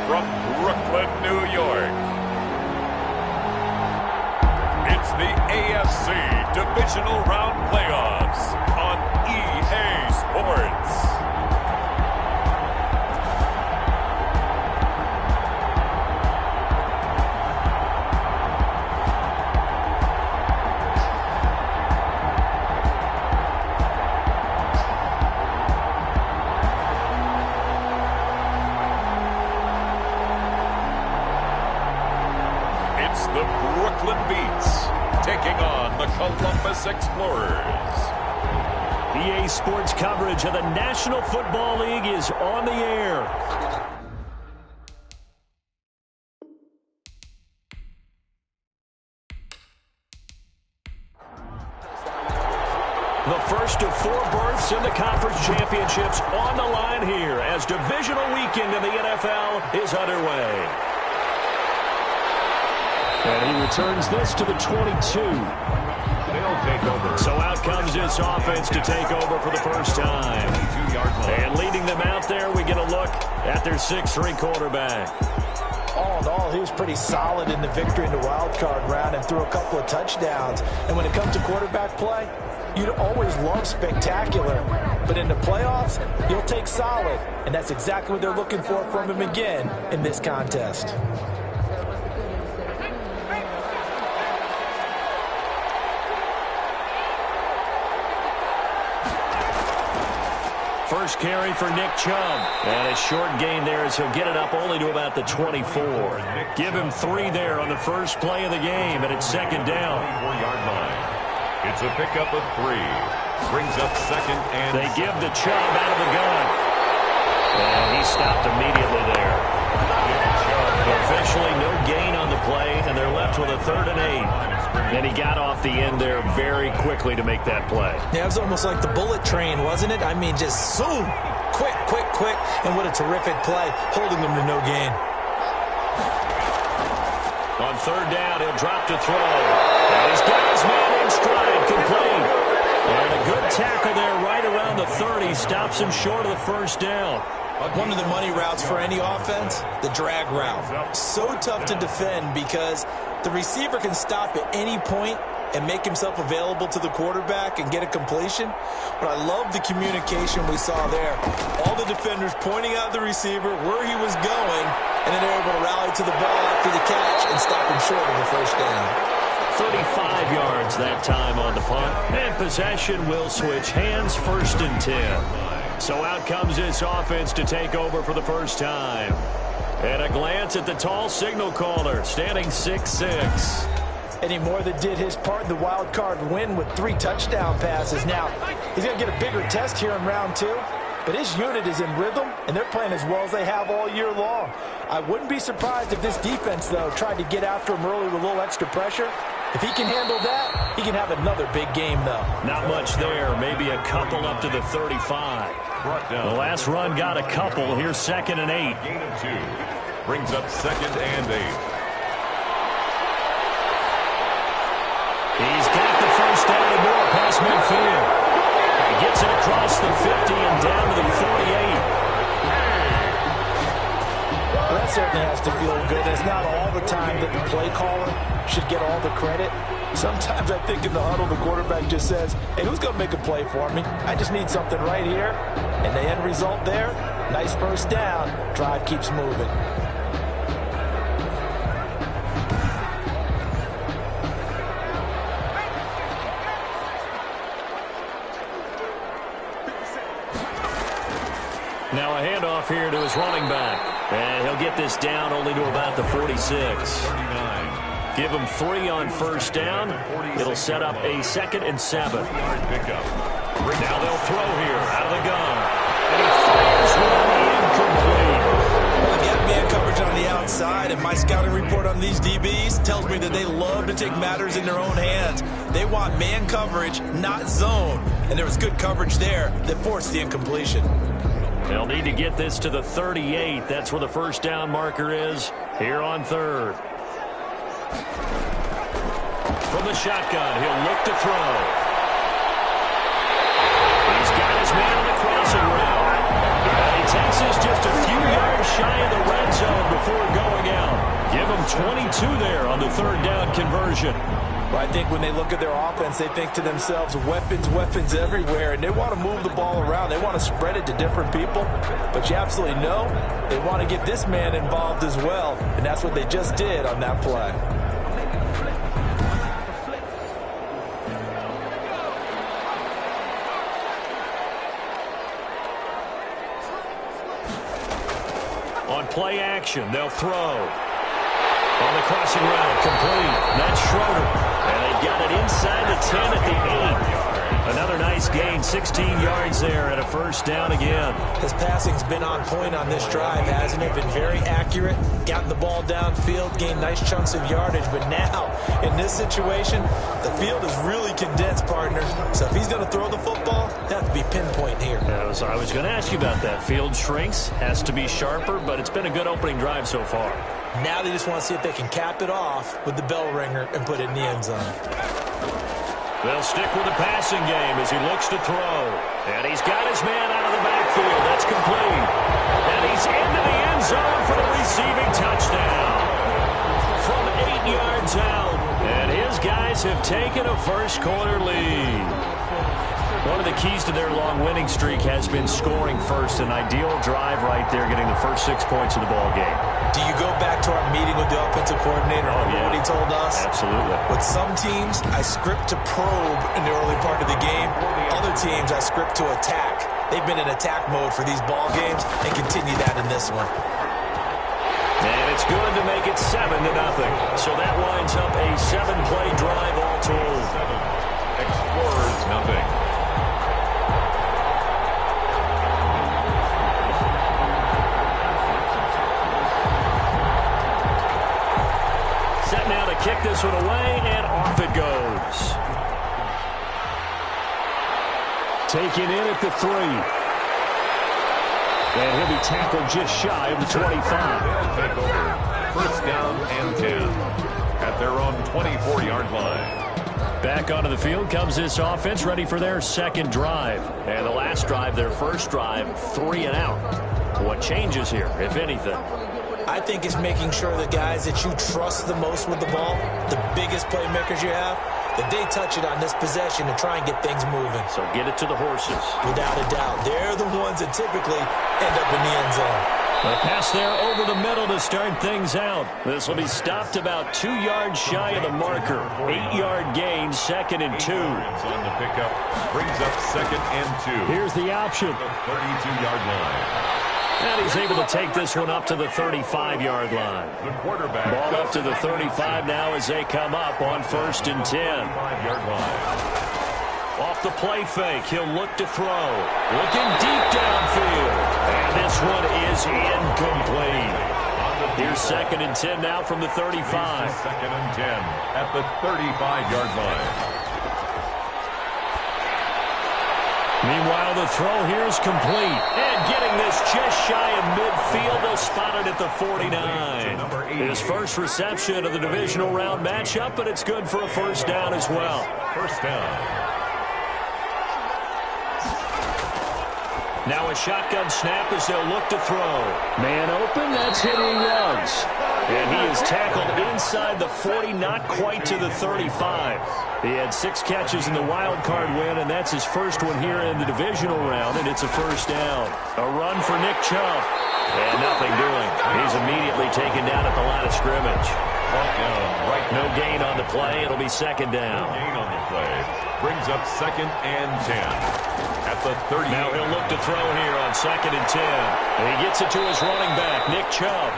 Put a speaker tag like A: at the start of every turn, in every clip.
A: from Brooklyn, New York. It's the AFC Divisional Round Playoffs on EA Sports. The Brooklyn Beats taking on the Columbus Explorers.
B: EA Sports coverage of the National Football League is on the air. The first of 4 berths in the conference championships on the line here as divisional weekend in the NFL is underway. And he returns this to the 22.
A: They'll take over.
B: So out comes this offense to take over for the first time. And leading them out there, we get a look at their 6'3" quarterback.
C: All in all, he was pretty solid in the victory in the wild card round and threw a couple of touchdowns. And when it comes to quarterback play, you'd always love spectacular. But in the playoffs, you'll take solid. And that's exactly what they're looking for from him again in this contest.
B: First carry for Nick Chubb. And a short gain there as he'll get it up only to about the 24. Give him 3 there on the first play of the game, and it's second down.
A: 4-yard line. It's a pickup of 3. Brings up second and
B: they give the Chubb out of the gun. And he stopped immediately there. Officially no gain on the play, and they're left with a 3rd and 8. And he got off the end there very quickly to make that play.
C: Yeah, it was almost like the bullet train, wasn't it? I mean, just zoom. Quick, quick, quick. And what a terrific play, holding them to no gain.
B: On 3rd down, he'll drop to throw. And he's got his man in stride, complete. And a good tackle there right around the 30. Stops him short of the first down.
C: One of the money routes for any offense, the drag route. So tough to defend because the receiver can stop at any point and make himself available to the quarterback and get a completion. But I love the communication we saw there. All the defenders pointing out the receiver, where he was going, and then they're able to rally to the ball after the catch and stop him short of the first down.
B: 35 yards that time on the punt. And possession will switch hands, 1st and 10. So out comes this offense to take over for the first time. And a glance at the tall signal caller, standing 6'6".
C: Eddie Moore that did his part in the wild card win with 3 touchdown passes. Now, he's going to get a bigger test here in round 2. But his unit is in rhythm, and they're playing as well as they have all year long. I wouldn't be surprised if this defense, though, tried to get after him early with a little extra pressure. If he can handle that, he can have another big game, though.
B: Not much there. Maybe a couple up to the 35. The last run got a couple. Here's 2nd and 8.
A: Gain of 2. Brings up 2nd and 8.
B: He's got the first down and more past midfield. He gets it across the 50 and down to the 48.
C: Well, that certainly has to feel good. It's not all the time that the play caller should get all the credit. Sometimes I think in the huddle, the quarterback just says, hey, who's going to make a play for me? I just need something right here. And the end result there, nice first down. Drive keeps moving.
B: Now a handoff here to his running back. And he'll get this down only to about the 46.
A: 39.
B: Give him 3 on first down. It'll set up a 2nd and 7.
A: Yard pickup.
B: Now they'll throw here out of the gun. And he fires one incomplete.
C: Well, I've got man coverage on the outside, and my scouting report on these DBs tells me that they love to take matters in their own hands. They want man coverage, not zone. And there was good coverage there that forced the incompletion.
B: They'll need to get this to the 38. That's where the first down marker is here on 3rd. From the shotgun, he'll look to throw. He's got his man on the crossing route. He takes this just a few yards shy of the red zone gave them 22 there on the third down conversion.
C: Well, I think when they look at their offense, they think to themselves, weapons everywhere, and they want to move the ball around. They want to spread it to different people, but you absolutely know they want to get this man involved as well, and that's what they just did on that play.
B: On play action, they'll throw. On the crossing route, complete. That's Schroeder. And they've got it inside the 10 at the 8. Another nice gain, 16 yards there and a first down again.
C: His passing's been on point on this drive, hasn't it? Been very accurate, gotten the ball downfield, gained nice chunks of yardage. But now, in this situation, the field is really condensed, partner. So if he's going to throw the football, they have to be pinpoint here.
B: I was going to ask you about that. Field shrinks, has to be sharper, but it's been a good opening drive so far.
C: Now they just want to see if they can cap it off with the bell ringer and put it in the end zone.
B: They'll stick with the passing game as he looks to throw. And he's got his man out of the backfield. That's complete. And he's into the end zone for the receiving touchdown. From 8 yards out. And his guys have taken a first quarter lead. One of the keys to their long winning streak has been scoring first. An ideal drive right there, getting the first 6 points of the ball game.
C: Do you go back to our meeting with the offensive coordinator? What he told us?
B: Absolutely.
C: With some teams, I script to probe in the early part of the game. Other teams, I script to attack. They've been in attack mode for these ball games and continue that in this one.
B: And it's good to make it 7-0. So that winds up a 7-play drive all told.
A: Explorers nothing.
B: Set now to kick this one away, and off it goes. Taken in at the 3. And he'll be tackled just shy of the 25.
A: They'll take over. First down and 10 at their own 24-yard line.
B: Back onto the field comes this offense, ready for their second drive. And the last drive, their first drive, 3 and out. What changes here, if anything?
C: I think it's making sure the guys that you trust the most with the ball, the biggest playmakers you have, that they touch it on this possession and try and get things moving.
B: So get it to the horses.
C: Without a doubt. They're the ones that typically end up in the end zone.
B: A pass there over the middle to start things out. This will be stopped about 2 yards shy of the marker. 8-yard gain, 2nd and 2.
A: On the pickup, brings up 2nd and 2.
B: Here's the option.
A: The 32-yard line.
B: And he's able to take this one up to the 35-yard line.
A: The quarterback.
B: Ball up to the 35 now as they come up on 1st and 10.
A: 5-yard line.
B: Off the play fake, he'll look to throw. Looking deep downfield. And this one is incomplete. Here's 2nd and 10 now from the 35.
A: 2nd and 10 at the 35-yard line.
B: Meanwhile, the throw here is complete. And getting this just shy of midfield, they'll spot it at the 49. His first reception of the divisional round matchup, but it's good for a first down as well.
A: First down.
B: Now a shotgun snap as they'll look to throw. Man open, that's Henry Ruggs. And he is tackled inside the 40, not quite to the 35. He had 6 catches in the wild card win, and that's his first one here in the divisional round, and it's a first down. A run for Nick Chubb. And nothing doing. He's immediately taken down at the line of scrimmage. No gain on the play. It'll be 2nd down.
A: Gain on the play. Brings up 2nd and 10 at the 30.
B: Now he'll look to throw here on 2nd and 10. And he gets it to his running back, Nick Chubb.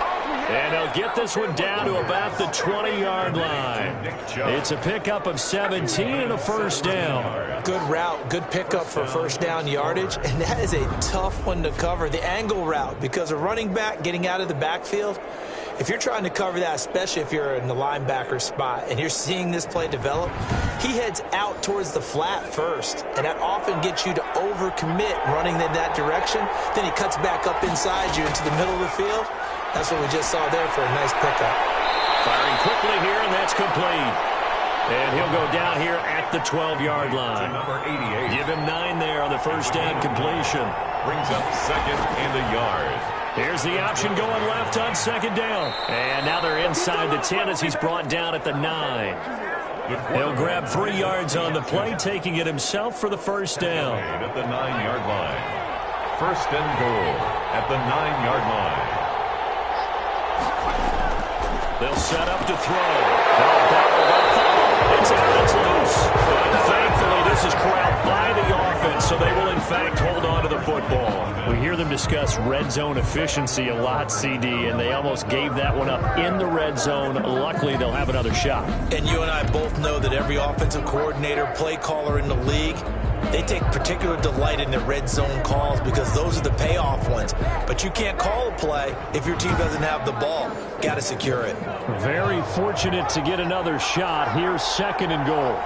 B: And he'll get this one down to about the 20-yard line. It's a pickup of 17 and a first down.
C: Good route, good pickup for first down yardage, and that is a tough one to cover, the angle route, because a running back getting out of the backfield, if you're trying to cover that, especially if you're in the linebacker spot and you're seeing this play develop, he heads out towards the flat first, and that often gets you to overcommit running in that direction. Then he cuts back up inside you into the middle of the field. That's what we just saw there for a nice pickup.
B: Firing quickly here, and that's complete. And he'll go down here at the 12-yard line.
A: Number 88.
B: Give him 9 there on the first down completion.
A: Brings up 2nd and a yard.
B: Here's the option going left on second down. And now they're inside the 10 as he's brought down at the 9. He'll grab 3 yards on the play, taking it himself for the first down.
A: At the 9-yard line. First and goal at the 9-yard line.
B: They'll set up to throw. It's out, it's loose. But thankfully, this is corralled by the offense, so they will, in fact, hold on to the football. We hear them discuss red zone efficiency a lot, CD, and they almost gave that one up in the red zone. Luckily, they'll have another shot.
C: And you and I both know that every offensive coordinator, play caller in the league, they take particular delight in the red zone calls because those are the payoff ones. But you can't call a play if your team doesn't have the ball. Got to secure it.
B: Very fortunate to get another shot. Here's second and goal.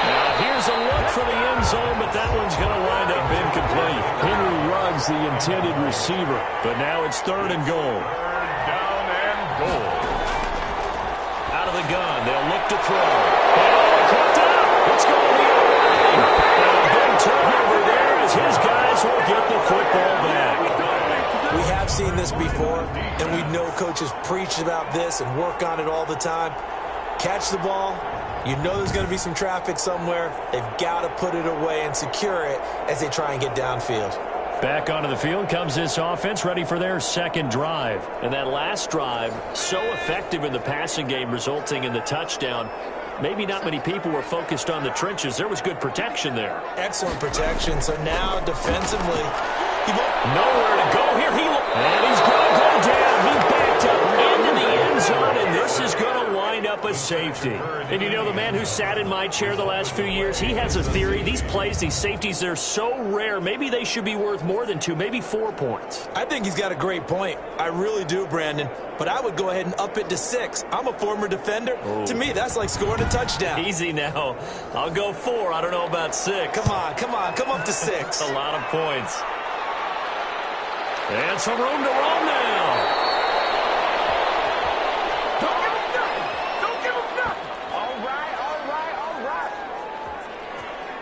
B: Now here's a look for the end zone, but that one's going to wind up incomplete. Henry Ruggs, the intended receiver. But now it's third and goal.
A: Third down and goal.
B: Out of the gun, they'll look to throw. Oh, clipped out. It's going the other way. And a big turnover there as his guys will get the football back.
C: We have seen this before, and we know coaches preach about this and work on it all the time. Catch the ball. You know there's going to be some traffic somewhere. They've got to put it away and secure it as they try and get downfield.
B: Back onto the field comes this offense, ready for their second drive. And that last drive, so effective in the passing game, resulting in the touchdown. Maybe not many people were focused on the trenches. There was good protection there.
C: Excellent protection. So now defensively,
B: nowhere to go here. And he's going to go down. He backed up into the end zone, and this is going to wind up a safety. And you know, the man who sat in my chair the last few years, he has a theory. These plays, these safeties, they're so rare. Maybe they should be worth more than 2, maybe 4 points.
C: I think he's got a great point. I really do, Brandon. But I would go ahead and up it to 6. I'm a former defender.
B: Ooh.
C: To me, that's like scoring a touchdown.
B: Easy now. I'll go 4. I don't know about 6.
C: Come on. Come up to 6.
B: A lot of points. And some room to roam now.
D: Don't give him nothing. Don't give him nothing. All right.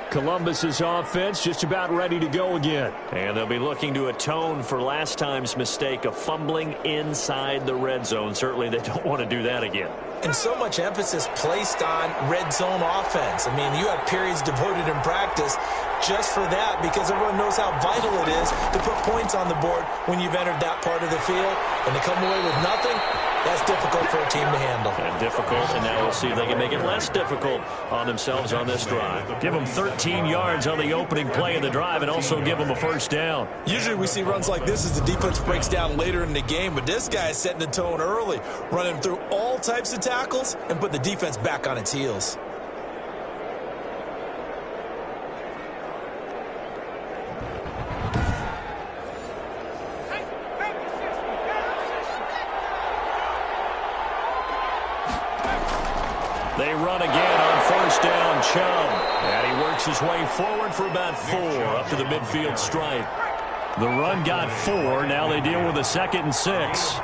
B: Columbus's offense just about ready to go again. And they'll be looking to atone for last time's mistake of fumbling inside the red zone. Certainly they don't want to do that again.
C: And so much emphasis placed on red zone offense. I mean, you have periods devoted in practice just for that because everyone knows how vital it is to put points on the board when you've entered that part of the field. And to come away with nothing, that's difficult for a team to handle.
B: And difficult, and now we'll see if they can make it less difficult on themselves on this drive. Give them 13 yards on the opening play of the drive and also give them a first down.
C: Usually we see runs like this as the defense breaks down later in the game, but this guy is setting the tone early, running through all types of tackles and put the defense back on its heels.
B: They run again on first down, Chubb. And he works his way forward for about 4 up to the midfield stripe. The run got 4. Now they deal with a 2nd and 6.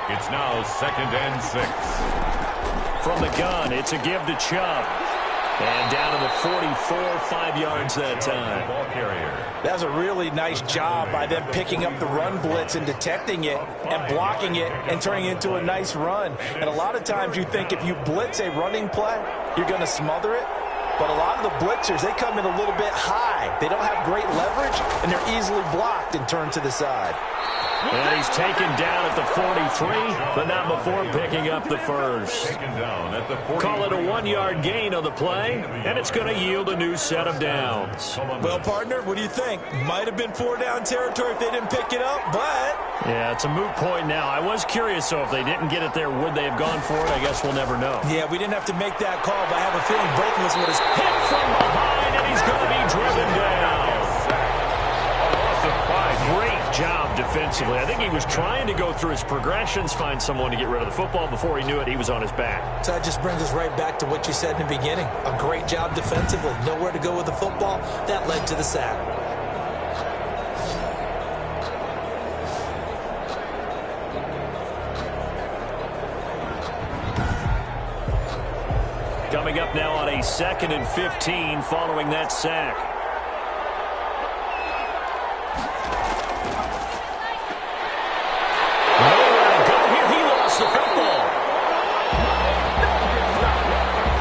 A: It's now 2nd and 6.
B: From the gun, it's a give to Chubb. And down to the 44, 5 yards that time.
A: Ball carrier.
C: That was a really nice job by them picking up the run blitz and detecting it and blocking it and turning it into a nice run. And a lot of times you think if you blitz a running play, you're going to smother it. But a lot of the blitzers, they come in a little bit high. They don't have great leverage, and they're easily blocked and turned to the side.
B: And he's taken down at the 43, but not before picking up the first.
A: Taken down at the 40.
B: Call it a 1-yard gain on the play, and it's going to yield a new set of downs.
C: Well, partner, what do you think? Might have been 4-down territory if they didn't pick it up, but...
B: Yeah, it's a moot point now. I was curious, so if they didn't get it there, would they have gone for it? I guess we'll never know.
C: Yeah, we didn't have to make that call, but I have a feeling both of us would have...
B: Hit from behind, and he's going to be driven down. Great job defensively. I think he was trying to go through his progressions, find someone to get rid of the football. Before he knew it, he was on his back.
C: So that just brings us right back to what you said in the beginning. A great job defensively. Nowhere to go with the football. That led to the sack.
B: Coming up now on a 2nd and 15 following that sack. Nowhere to go here. He lost the football.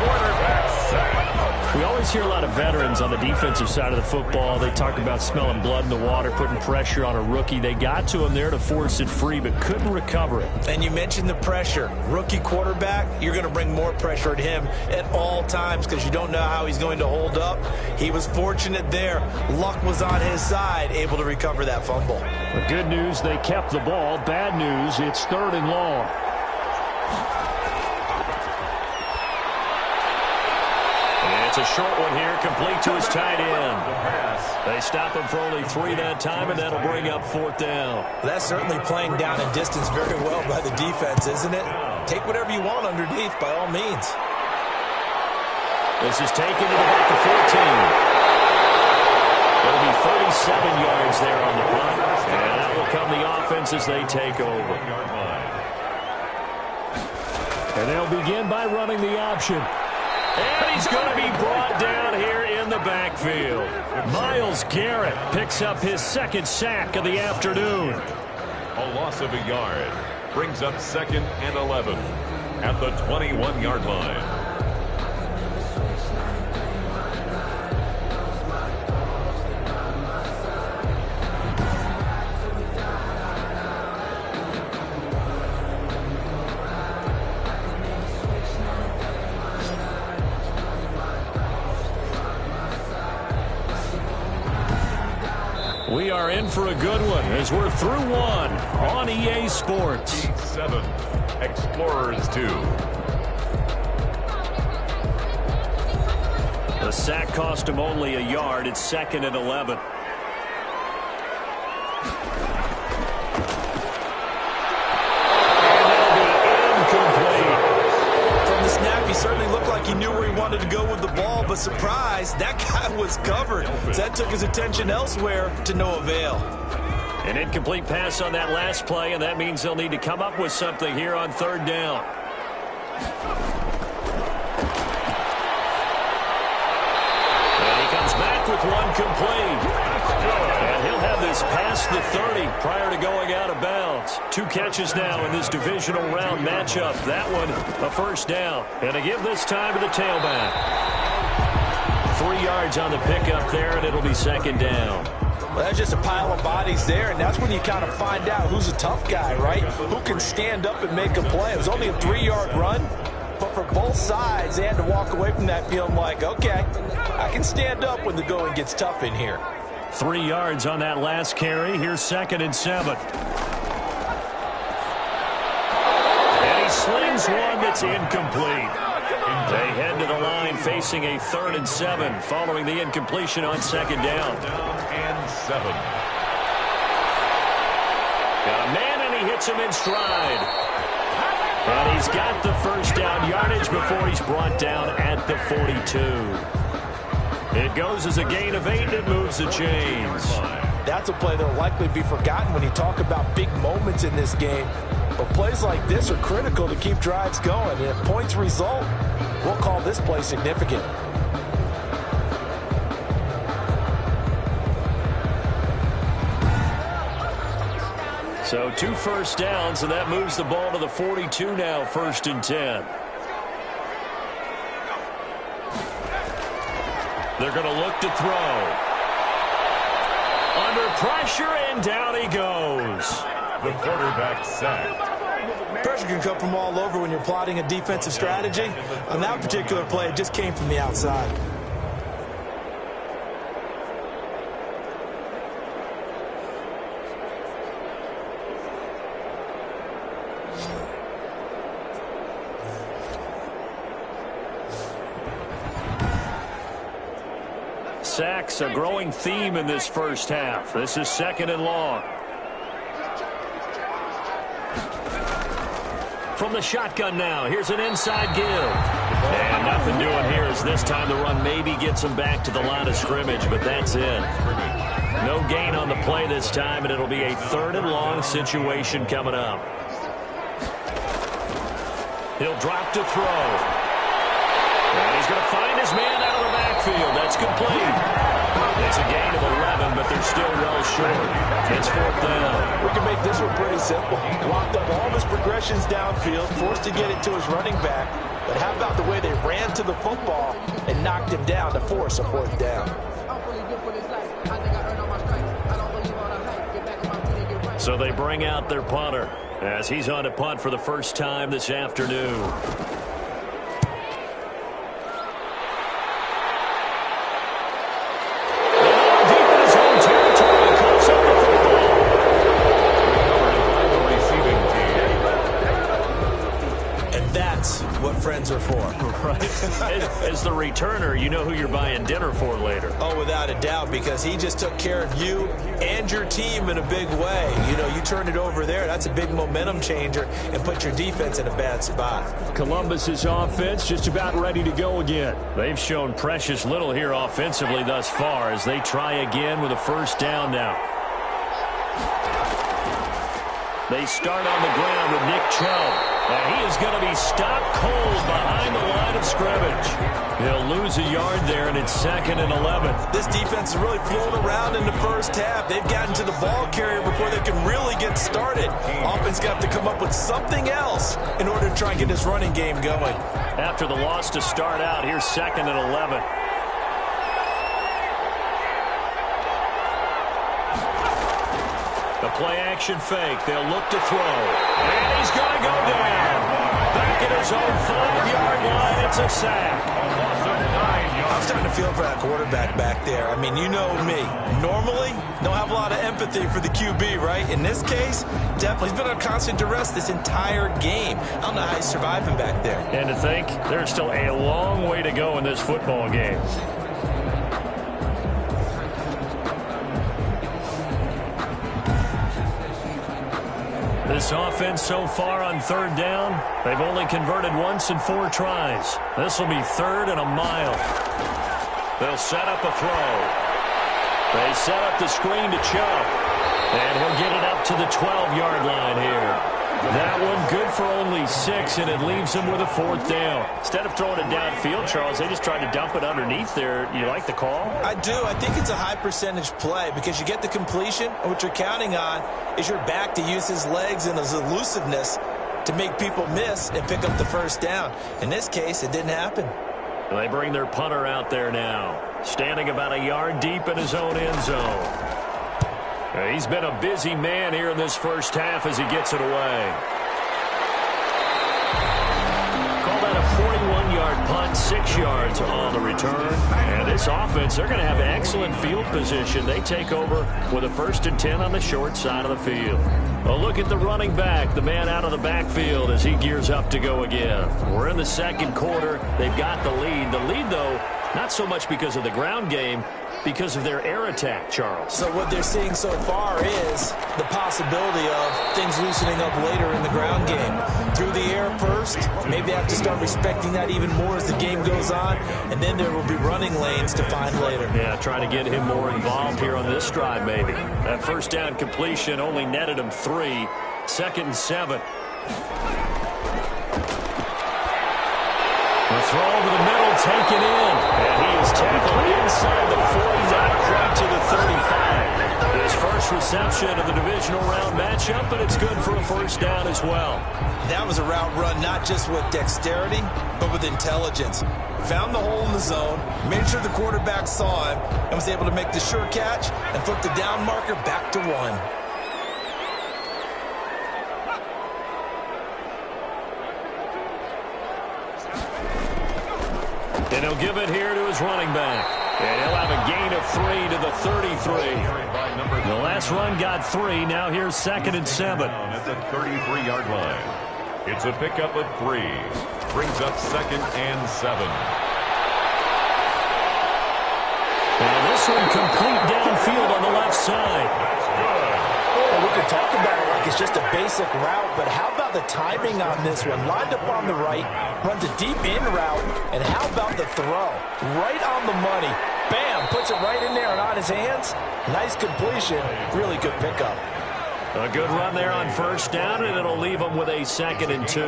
A: Quarterback sack.
B: We always hear a lot of veterans on the defensive side of the football. They talk about smelling blood in the water, putting pressure on a rookie. They got to him there to force it free, but couldn't recover it.
C: And you mentioned the pressure. Rookie quarterback, you're going to bring more pressure at him at all times because you don't know how he's going to hold up. He was fortunate there. Luck was on his side, able to recover that fumble.
B: The good news, they kept the ball. Bad news, it's 3rd and long. It's a short one here, complete to his tight end. They stop him for only 3 that time, and that'll bring up 4th down.
C: That's certainly playing down in distance very well by the defense, isn't it? Take whatever you want underneath, by all means.
B: This is taken to the back of 14. It'll be 37 yards there on the punt. And out will come the offense as they take over. And they'll begin by running the option. And he's going to be brought down here in the backfield. Myles Garrett picks up his 2nd sack of the afternoon.
A: A loss of a yard brings up 2nd and 11 at the 21-yard line.
B: We are in for a good one as we're through one on EA Sports.
A: 7, Explorers 2.
B: The sack cost him only a yard. It's 2nd and 11. And that'll be incomplete.
C: From the snap, he certainly looked like he knew where he wanted to go with the ball, but surprise, that guy was covered. So that took his attention elsewhere to no avail.
B: An incomplete pass on that last play, and that means they'll need to come up with something here on 3rd down. And he comes back with one complete. And he'll have this past the 30 prior to going out of bounds. 2 catches now in this divisional round matchup. That one, a 1st down. And a give this time to the tailback. 3 yards on the pickup there, and it'll be 2nd down.
C: Well, that's just a pile of bodies there, and that's when you kind of find out who's a tough guy, right? Who can stand up and make a play. It was only a 3-yard run, but for both sides, they had to walk away from that feeling like, okay, I can stand up when the going gets tough in here.
B: 3 yards on that last carry. Here's 2nd and 7. And he slings one that's incomplete. They head to the line facing a 3rd and 7 following the incompletion on 2nd down.
A: And 7.
B: Got a man, and he hits him in stride. And he's got the 1st down yardage before he's brought down at the 42. It goes as a gain of 8, and it moves the chains.
C: That's a play that will likely be forgotten when you talk about big moments in this game. But plays like this are critical to keep drives going. And if points result, we'll call this play significant.
B: So 2 1st downs, and that moves the ball to the 42 now, 1st and 10. They're going to look to throw. Under pressure, and down he goes.
A: The quarterback sacked.
C: Pressure can come from all over when you're plotting a defensive strategy. On that particular play, it just came from the outside.
B: Sacks, a growing theme in this 1st half. This is 2nd and long. From the shotgun now, here's an inside give. And nothing doing here as this time the run maybe gets him back to the line of scrimmage, but that's it. No gain on the play this time, and it'll be a 3rd and long situation coming up. He'll drop to throw. And he's going to find his man out of the backfield. That's complete. It's a gain of 11, but they're still well short. It's 4th down.
C: We can make this one pretty simple. Locked up all of his progressions downfield, forced to get it to his running back. But how about the way they ran to the football and knocked him down to force a 4th down?
B: So they bring out their punter as he's on to punt for the first time this afternoon.
C: Friends are for.
B: Right. As the returner, you know who you're buying dinner for later.
C: Oh, without a doubt, because he just took care of you and your team in a big way. You know, you turned it over there. That's a big momentum changer and put your defense in a bad spot.
B: Columbus's offense just about ready to go again. They've shown precious little here offensively thus far as they try again with a 1st down now. They start on the ground with Nick Chubb. And he is going to be stopped cold behind the line of scrimmage. He'll lose a yard there, and it's 2nd and 11.
C: This defense is really flown around in the first half. They've gotten to the ball carrier before they can really get started. Offense got to come up with something else in order to try and get this running game going.
B: After the loss to start out, here's 2nd and 11. The play-action fake. They'll look to throw. And he's going to go down. Back at his own 5-yard line. It's a sack.
C: I'm starting to feel for that quarterback back there. I mean, you know me. Normally, don't have a lot of empathy for the QB, right? In this case, definitely. He's been under constant duress this entire game. I don't know how he's surviving back there.
B: And to think, there's still a long way to go in this football game. This offense so far on 3rd down, they've only converted once in 4 tries. This will be 3rd and a mile. They'll set up a throw. They set up the screen to Chubb. And he'll get it up to the 12-yard line here. That one good for only 6, and it leaves him with a 4th down. Instead of throwing it downfield, Charles, they just tried to dump it underneath there. You like the call?
C: I do. I think it's a high-percentage play because you get the completion, and what you're counting on is your back to use his legs and his elusiveness to make people miss and pick up the 1st down. In this case, it didn't happen.
B: They bring their punter out there now, standing about a yard deep in his own end zone. He's been a busy man here in this first half as he gets it away. Call that a 41-yard punt, 6 yards on the return. And this offense, they're going to have excellent field position. They take over with a 1st and 10 on the short side of the field. A look at the running back, the man out of the backfield as he gears up to go again. We're in the 2nd quarter. They've got the lead. The lead, though, not so much because of the ground game, because of their air attack, Charles.
C: So what they're seeing so far is the possibility of things loosening up later in the ground game. Through the air first, maybe they have to start respecting that even more as the game goes on, and then there will be running lanes to find later.
B: Yeah, trying to get him more involved here on this drive, maybe. That 1st down completion only netted him 3. 2nd and 7. The throw over the middle, taken in. And he is tackled inside the 40, not quite to the 35. His first reception of the divisional round matchup, but it's good for a 1st down as well.
C: That was a route run not just with dexterity, but with intelligence. Found the hole in the zone, made sure the quarterback saw him, and was able to make the sure catch and flip the down marker back to 1.
B: And he'll give it here to his running back. And he'll have a gain of 3 to the 33. The last run got 3. Now here's 2nd and 7.
A: At the 33-yard line. It's a pickup of 3. Brings up 2nd and 7.
B: And this one complete downfield on the left side.
A: That's good.
C: Well, we could talk about it like it's just a basic route, but how about the timing on this one? Lined up on the right, runs a deep in route, and how about the throw? Right on the money. Bam! Puts it right in there and on his hands. Nice completion. Really good pickup.
B: A good run there on 1st down, and it'll leave him with a 2nd and 2.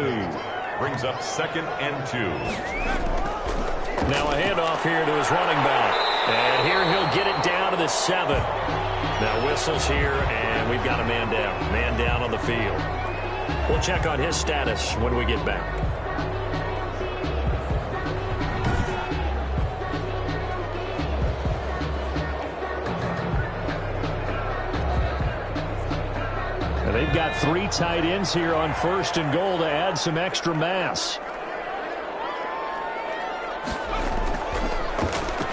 A: Brings up 2nd and 2.
B: Now a handoff here to his running back. And here he'll get it down to the 7. Now whistles here, and we've got a man down. Man down on the field. We'll check on his status when we get back. And they've got 3 tight ends here on 1st and goal to add some extra mass.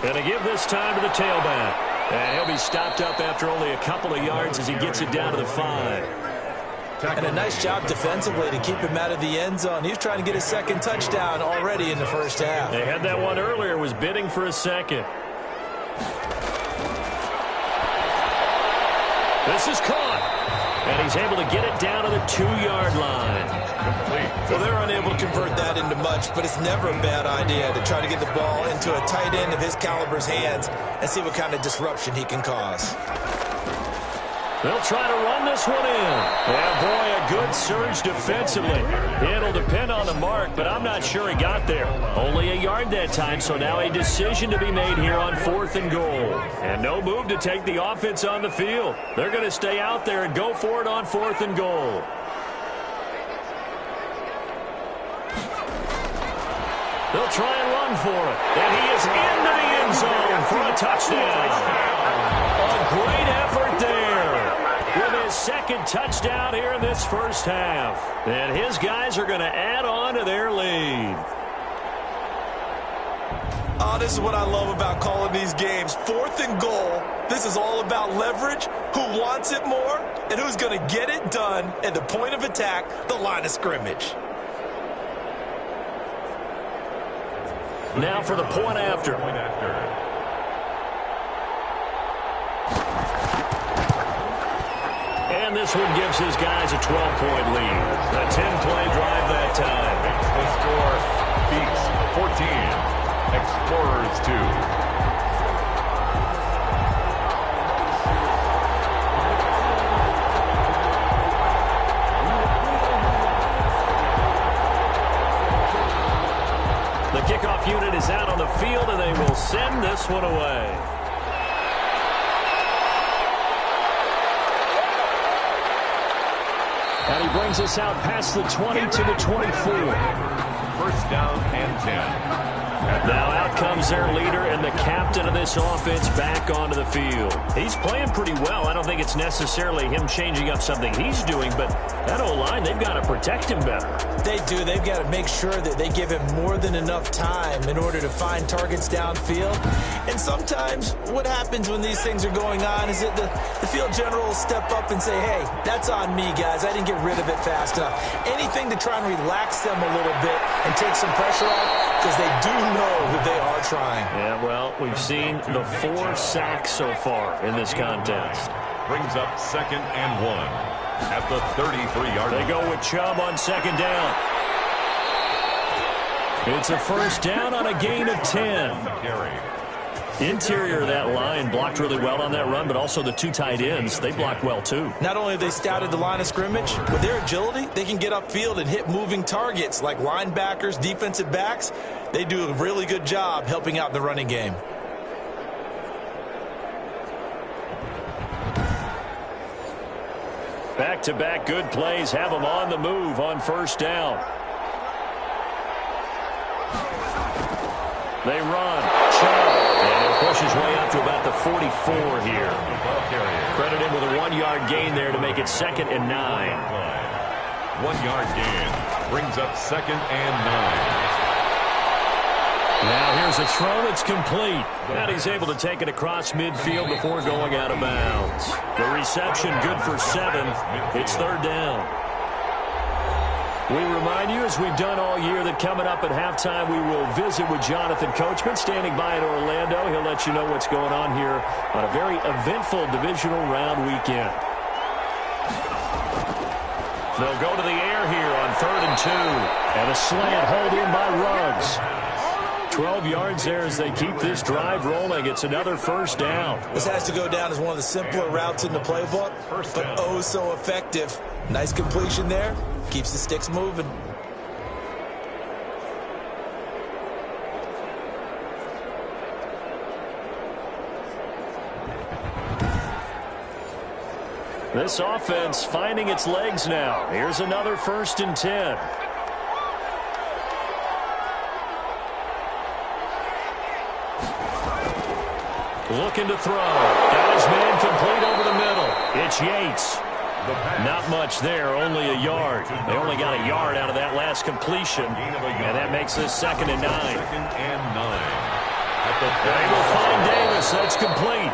B: And to give this time to the tailback. And he'll be stopped up after only a couple of yards as he gets it down to the 5.
C: And a nice job defensively to keep him out of the end zone. He was trying to get his 2nd touchdown already in the first half.
B: They had that one earlier, was bidding for a 2nd. This is caught. And he's able to get it down to the 2-yard line.
C: Well, they're unable to convert that into much, but it's never a bad idea to try to get the ball into a tight end of his caliber's hands and see what kind of disruption he can cause.
B: They'll try to run this one in. Yeah, boy, a good surge defensively. It'll depend on the mark, but I'm not sure he got there. Only a yard that time, so now a decision to be made here on 4th and goal. And no move to take the offense on the field. They're going to stay out there and go for it on 4th and goal. They'll try and run for it. And he is into the end zone for a touchdown. A great effort there with his 2nd touchdown here in this first half. And his guys are going to add on to their lead.
C: Oh, this is what I love about calling these games. 4th and goal. This is all about leverage, who wants it more, and who's going to get it done at the point of attack, the line of scrimmage.
B: Now for the point after. And this one gives his guys a 12-point lead. A 10-play drive that time.
A: The score, Beaks 14, Explorers 2.
B: The kickoff unit is out on the field, and they will send this one away. And he brings us out past the 20 to the 24.
A: 1st down and 10.
B: Now out comes their leader and the captain of this offense back onto the field. He's playing pretty well. I don't think it's necessarily him changing up something he's doing, but that O-line, they've got to protect him better.
C: They do. They've got to make sure that they give him more than enough time in order to find targets downfield. And sometimes what happens when these things are going on is that the field general will step up and say, hey, that's on me, guys. I didn't get rid of it fast enough. Anything to try and relax them a little bit and take some pressure off, because they do know that they are trying.
B: Yeah, well, we've seen the 4 sacks so far in this contest.
A: Brings up 2nd and 1. At the 33-yard line.
B: They go with Chubb on 2nd down. It's a 1st down on a gain of 10. Interior of that line blocked really well on that run, but also the 2 tight ends, they blocked well too.
C: Not only have they scouted the line of scrimmage, with their agility, they can get upfield and hit moving targets like linebackers, defensive backs. They do a really good job helping out in the running game.
B: Back-to-back good plays have them on the move on 1st down. They run. And he'll push his way up to about the 44 here. Credit him with a 1-yard gain there to make it 2nd and 9.
A: 1-yard gain brings up 2nd and 9.
B: Now here's a throw that's complete. And he's able to take it across midfield before going out of bounds. The reception good for 7. It's 3rd down. We remind you, as we've done all year, that coming up at halftime we will visit with Jonathan Coachman standing by in Orlando. He'll let you know what's going on here on a very eventful divisional round weekend. They'll go to the air here on 3rd and 2. And a slant hold in by Ruggs. 12 yards there as they keep this drive rolling. It's another 1st down.
C: This has to go down as one of the simpler routes in the playbook, but oh so effective. Nice completion there. Keeps the sticks moving.
B: This offense finding its legs now. Here's another 1st and 10. Looking to throw. Got his man complete over the middle. It's Yates. Not much there, only a yard. They only got a yard out of that last completion, and that makes this 2nd and 9.
A: 2nd and 9.
B: They will find Davis. That's complete.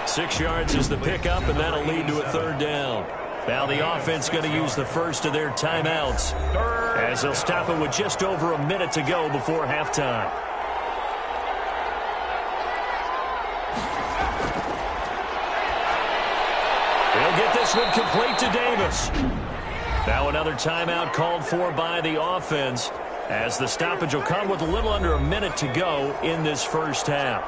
B: 6 yards is the pickup, and that'll lead to a 3rd down. Now the offense going to use the first of their timeouts as they'll stop it with just over a minute to go before halftime. He'll get this one complete to Davis. Now another timeout called for by the offense as the stoppage will come with a little under a minute to go in this first half.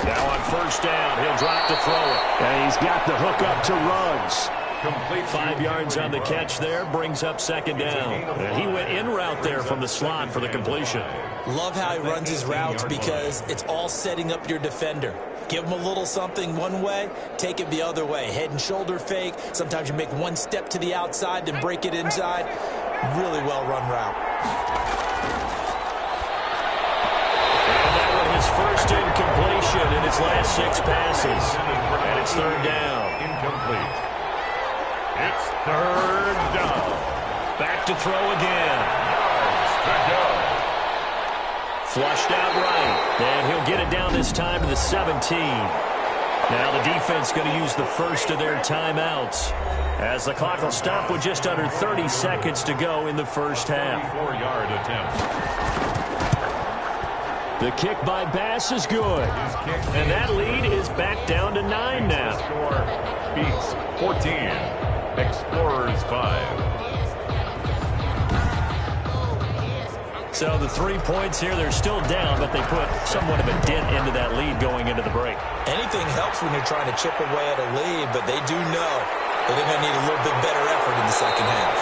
B: Now on 1st down, he'll drop to throw it. And he's got the hook up to Ruggs.
A: Complete
B: 5 yards on the catch there, brings up 2nd down. And he went in route there from the slot for the completion.
C: Love how he runs his routes because it's all setting up your defender. Give him a little something one way, take it the other way. Head and shoulder fake. Sometimes you make one step to the outside and break it inside. Really well run route.
B: And that one his first incompletion in his last 6 passes. And it's 3rd down.
A: Incomplete. It's 3rd down.
B: Back to throw again.
A: Yards to go.
B: Flushed out right, and he'll get it down this time to the 17. Now the defense going to use the first of their timeouts as the clock will stop with just under 30 seconds to go in the first half.
A: 4-yard attempt.
B: The kick by Bass is good, and that lead is back down to 9 now.
A: Score beats 14. Explorers 5.
B: So the 3 points here, they're still down, but they put somewhat of a dent into that lead going into the break.
C: Anything helps when you're trying to chip away at a lead, but they do know that they're going to need a little bit better effort in the second half.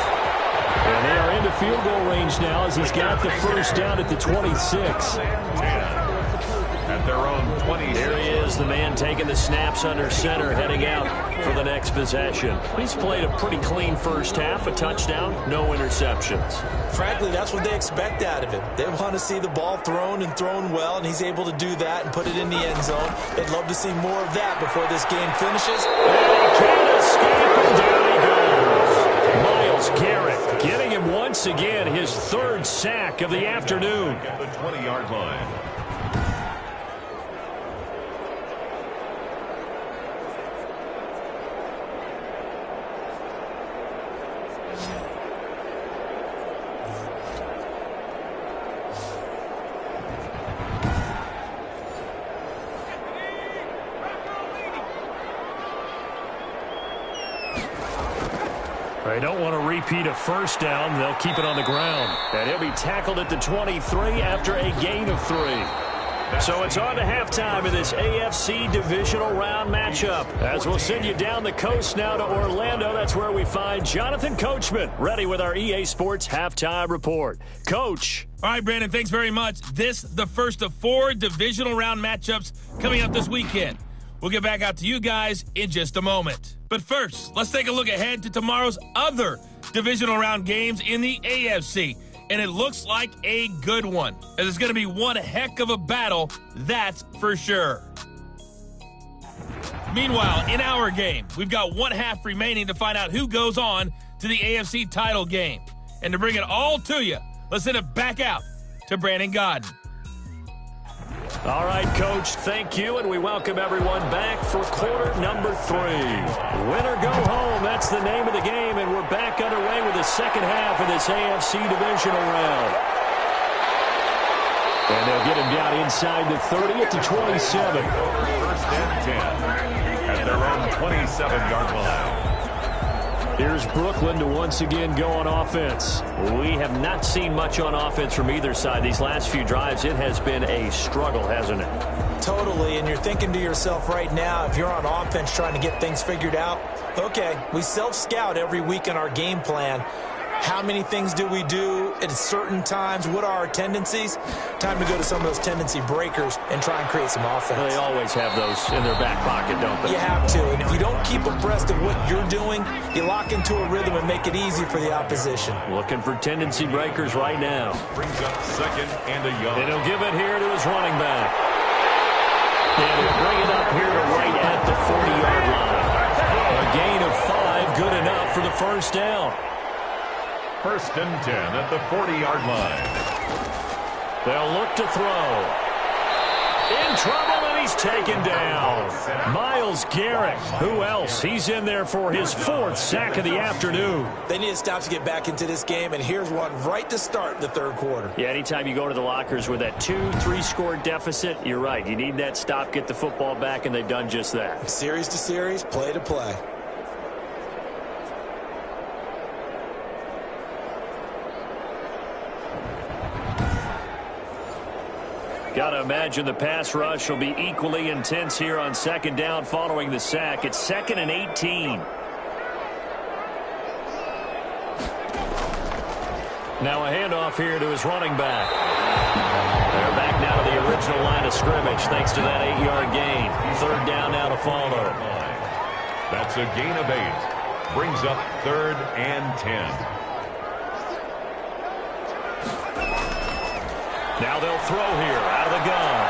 B: And they are into field goal range now as he's got the first down at the 26.
A: At their own 20.
B: There he is, the man taking the snaps under center, heading out for the next possession. He's played a pretty clean first half, a touchdown, no interceptions.
C: Frankly, that's what they expect out of him. They want to see the ball thrown and thrown well, and he's able to do that and put it in the end zone. They'd love to see more of that before this game finishes.
B: And he can't escape, and down he goes. Myles Garrett getting him once again, his 3rd sack of the afternoon.
A: At the 20-yard line.
B: They don't want to repeat a first down. They'll keep it on the ground. And he'll be tackled at the 23 after a gain of 3. So it's on to halftime in this AFC divisional round matchup. As we'll send you down the coast now to Orlando, that's where we find Jonathan Coachman, ready with our EA Sports halftime report. Coach.
E: All right, Brandon, thanks very much. This the first of 4 divisional round matchups coming up this weekend. We'll get back out to you guys in just a moment. But first, let's take a look ahead to tomorrow's other divisional round games in the AFC. And it looks like a good one, as it's going to be one heck of a battle, that's for sure. Meanwhile, in our game, we've got 1 half remaining to find out who goes on to the AFC title game. And to bring it all to you, let's send it back out to Brandon Godden.
B: All right, Coach, thank you, and we welcome everyone back for quarter number 3. Win or go home, that's the name of the game, and we're back underway with the second half of this AFC divisional round. And they'll get him down inside the 30 at the 27.
A: 1st and 10 at their own 27-yard line.
B: Here's Brooklyn to once again go on offense. We have not seen much on offense from either side. These last few drives, it has been a struggle, hasn't it?
C: Totally, and you're thinking to yourself right now, if you're on offense trying to get things figured out, okay, we self-scout every week in our game plan. How many things do we do at certain times? What are our tendencies? Time to go to some of those tendency breakers and try and create some offense.
B: They always have those in their back pocket, don't they?
C: You have to. And if you don't keep abreast of what you're doing, you lock into a rhythm and make it easy for the opposition.
B: Looking for tendency breakers right now.
A: Brings up second and a yard.
B: And he'll give it here to his running back. And he'll bring it up here to right at the 40-yard line. A gain of 5, good enough for the first down.
A: First and 10 at the 40-yard line.
B: They'll look to throw. In trouble, and he's taken down. Myles Garrett. Who else? He's in there for his 4th sack of the afternoon.
C: They need a stop to get back into this game, and here's one right to start the third quarter.
B: Yeah, anytime you go to the lockers with that 2-3 score deficit, you're right. You need that stop, get the football back, and they've done just that.
C: Series to series, play to play.
B: Got to imagine the pass rush will be equally intense here on second down following the sack. It's 2nd and 18. Now a handoff here to his running back. They're back now to the original line of scrimmage thanks to that 8-yard gain. Third down now to follow.
A: That's a gain of 8. Brings up 3rd and 10.
B: Now they'll throw here out of the gun.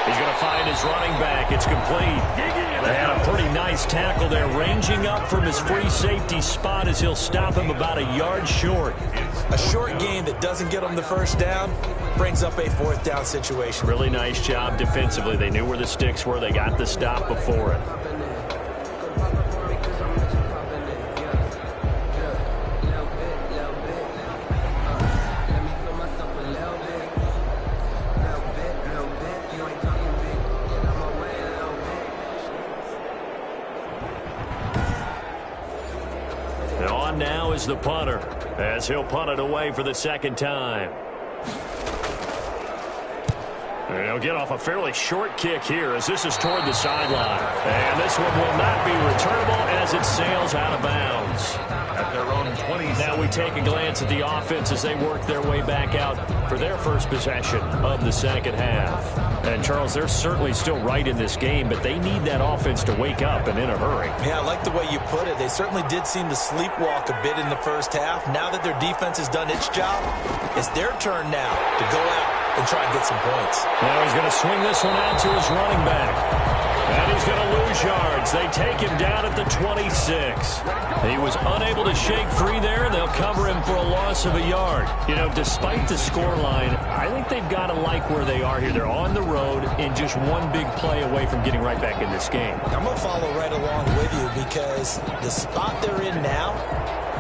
B: He's going to find his running back. It's complete. They had a pretty nice tackle there, ranging up from his free safety spot as he'll stop him about a yard short.
C: A short gain that doesn't get him the first down brings up a 4th down situation.
B: Really nice job defensively. They knew where the sticks were. They got the stop before it. Now is the punter as he'll punt it away for the 2nd time. And he'll get off a fairly short kick here as this is toward the sideline. And this one will not be returnable as it sails out of bounds.
A: At their own 20.
B: Now we take a glance at the offense as they work their way back out for their first possession of the second half. And, Charles, they're certainly still right in this game, but they need that offense to wake up and in a hurry.
C: Yeah, I like the way you put it. They certainly did seem to sleepwalk a bit in the first half. Now that their defense has done its job, it's their turn now to go out and try and get some points.
B: Now he's going to swing this one out to his running back. And he's going to lose yards. They take him down at the 26. He was unable to shake free there. They'll cover him for a loss of a yard. You know, despite the scoreline, I think they've got to like where they are here. They're on the road and just one big play away from getting right back in this game.
C: I'm going to follow right along with you because the spot they're in now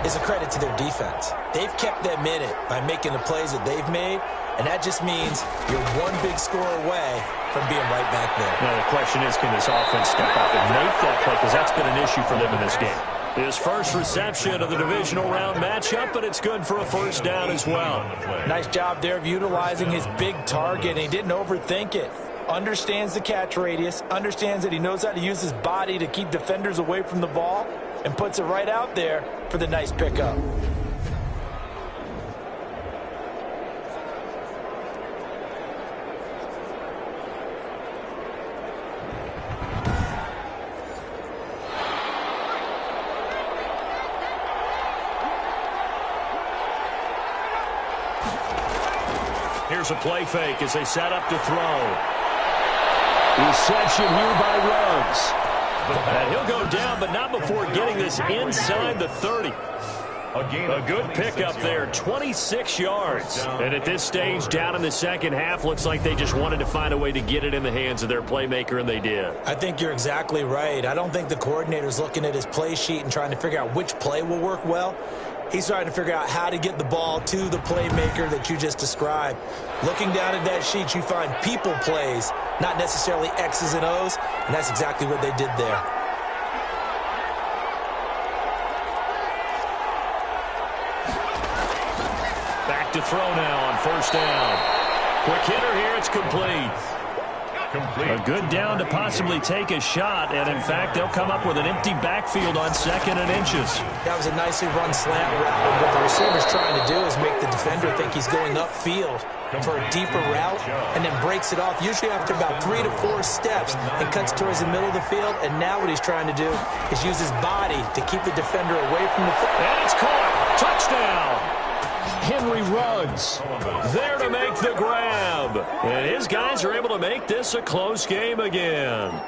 C: is a credit to their defense. They've kept them in it by making the plays that they've made, and that just means you're one big score away from being right back there.
B: Now the question is, can this offense step up and make that play? Because that's been an issue for them in this game. His first reception of the divisional round matchup, but it's good for a first down as well.
C: Nice job there of utilizing his big target, and he didn't overthink it. Understands the catch radius, understands that he knows how to use his body to keep defenders away from the ball, and puts it right out there for the nice pickup.
B: Here's a play fake as they set up to throw. Reception here by Ruggs. And he'll go down, but not before getting this inside the 30. A good pickup there, 26 yards. And at this stage, down in the second half, looks like they just wanted to find a way to get it in the hands of their playmaker, and they did.
C: I think you're exactly right. I don't think the coordinator's looking at his play sheet and trying to figure out which play will work well. He's trying to figure out how to get the ball to the playmaker that you just described. Looking down at that sheet, you find people plays, not necessarily X's and O's, and that's exactly what they did there. Back
B: to throw now on first down. Quick hitter here, it's complete.
A: Complete.
B: A good down to possibly take a shot, and in fact, they'll come up with an empty backfield on 2nd and inches.
C: That was a nicely run slant route, and what the receiver's trying to do is make the defender think he's going upfield for a deeper route, and then breaks it off, usually after about 3 to 4 steps, and cuts towards the middle of the field, and now what he's trying to do is use his body to keep the defender away from the field.
B: And it's caught. Touchdown. Henry Ruggs there to make the grab. And his guys are able to make this a close game again.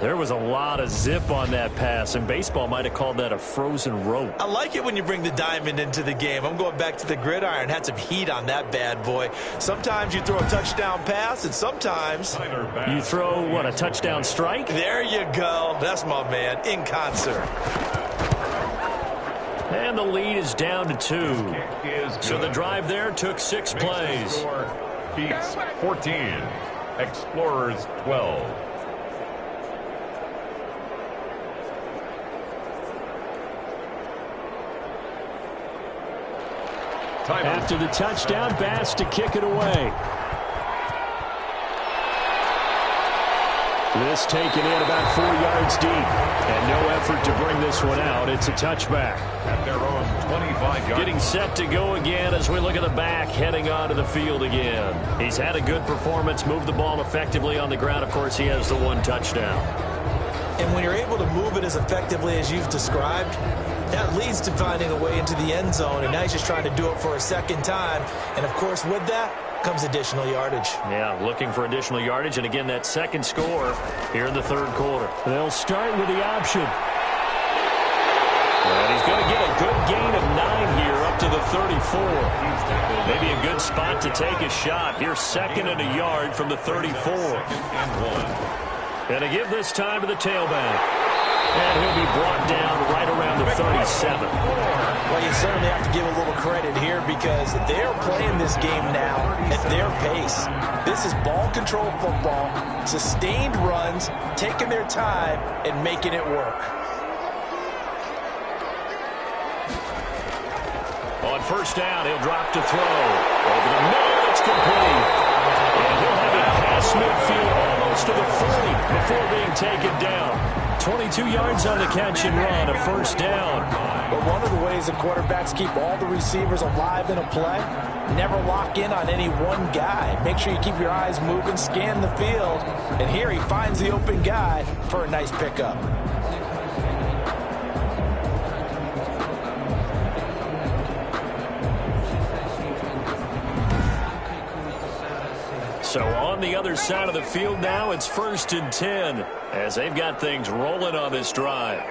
B: There was a lot of zip on that pass, and baseball might have called that a frozen rope.
C: I like it when you bring the diamond into the game. I'm going back to the gridiron. Had some heat on that bad boy. Sometimes you throw a touchdown pass, and sometimes
B: you throw, what, a touchdown strike?
C: There you go. That's my man, in concert.
B: And the lead is down to 2. So the drive there took 6 plays.
A: Beats 14. Explorers 12.
B: After the touchdown, Bass to kick it away. This taken in about 4 yards deep. And no effort to bring this one out. It's a touchback.
A: At their own 25-yard.
B: Getting set to go again as we look at the back, heading onto the field again. He's had a good performance, moved the ball effectively on the ground. Of course, he has the 1 touchdown.
C: And when you're able to move it as effectively as you've described, that leads to finding a way into the end zone, and now he's just trying to do it for a second time. And, of course, with that comes additional yardage.
B: Yeah, looking for additional yardage, and again, that second score here in the 3rd quarter. They'll start with the option. And he's going to get a good gain of 9 here up to the 34. Maybe a good spot to take a shot. Here's 2nd and a yard from the 34. And to give this time to the tailback. And he'll be brought down right around the 37.
C: Well, you certainly have to give a little credit here because they're playing this game now at their pace. This is ball control football, sustained runs, taking their time and making it work.
B: On 1st down, he'll drop to throw. Over the middle, it's complete. And he'll have it past midfield almost to the 40 before being taken down. 22 yards on the catch and run, a 1st down.
C: But one of the ways the quarterbacks keep all the receivers alive in a play, never lock in on any one guy. Make sure you keep your eyes moving, scan the field, and here he finds the open guy for a nice pickup.
B: So on the other side of the field now, it's 1st and 10 as they've got things rolling on this drive.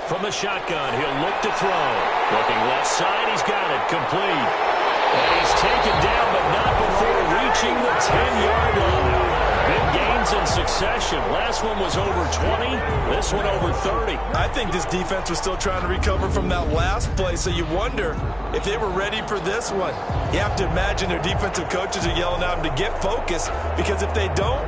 B: From the shotgun, he'll look to throw. Looking left side, he's got it complete. And he's taken down, but not before reaching the 10-yard line. Big gains in succession. Last one was over 20. This one over 30.
C: I think this defense was still trying to recover from that last play, so you wonder if they were ready for this one. You have to imagine their defensive coaches are yelling at them to get focused, because if they don't,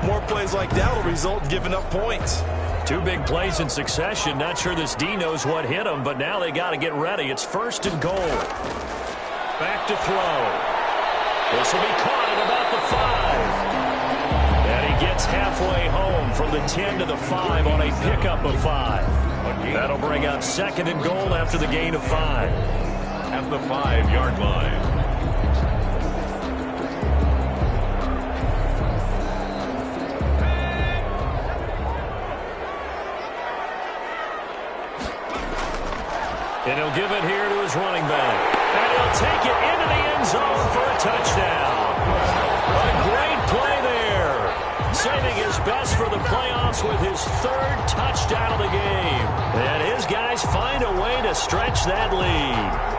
C: more plays like that will result in giving up points.
B: 2 big plays in succession. Not sure this D knows what hit him, but now they got to get ready. It's 1st and goal. Back to throw. This will be caught at about the 5. And he gets halfway home from the 10 to the 5 on a pickup of 5. That'll bring up 2nd and goal after the gain of 5.
A: At the 5-yard line.
B: And he'll give it here to his running back. And he'll take it into the end zone for a touchdown. A great play there. Saving his best for the playoffs with his 3rd touchdown of the game. And his guys find a way to stretch that lead.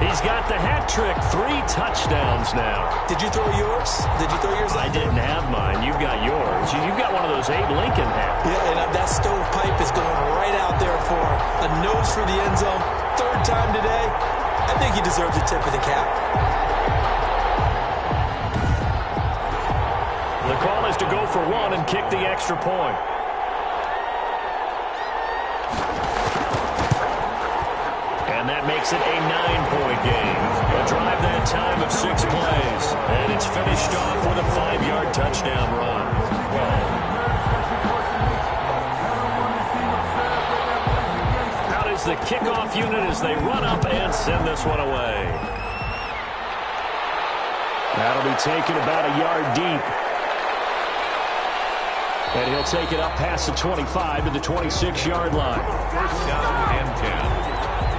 B: He's got the hat trick, 3 touchdowns now.
C: Did you throw yours? Did you throw yours?
B: I didn't have mine. You've got yours. You've got one of those Abe Lincoln hats.
C: Yeah, and that stovepipe is going right out there for a nose for the end zone. 3rd time today. I think he deserves a tip of the cap.
B: The call is to go for 1 and kick the extra point. And And that makes it a 9-point game. A drive that time of 6 plays. And it's finished off with a 5-yard touchdown run. Out is the kickoff unit as they run up and send this one away. That'll be taken about a yard deep. And he'll take it up past the 25 to the 26-yard line.
A: First down and 10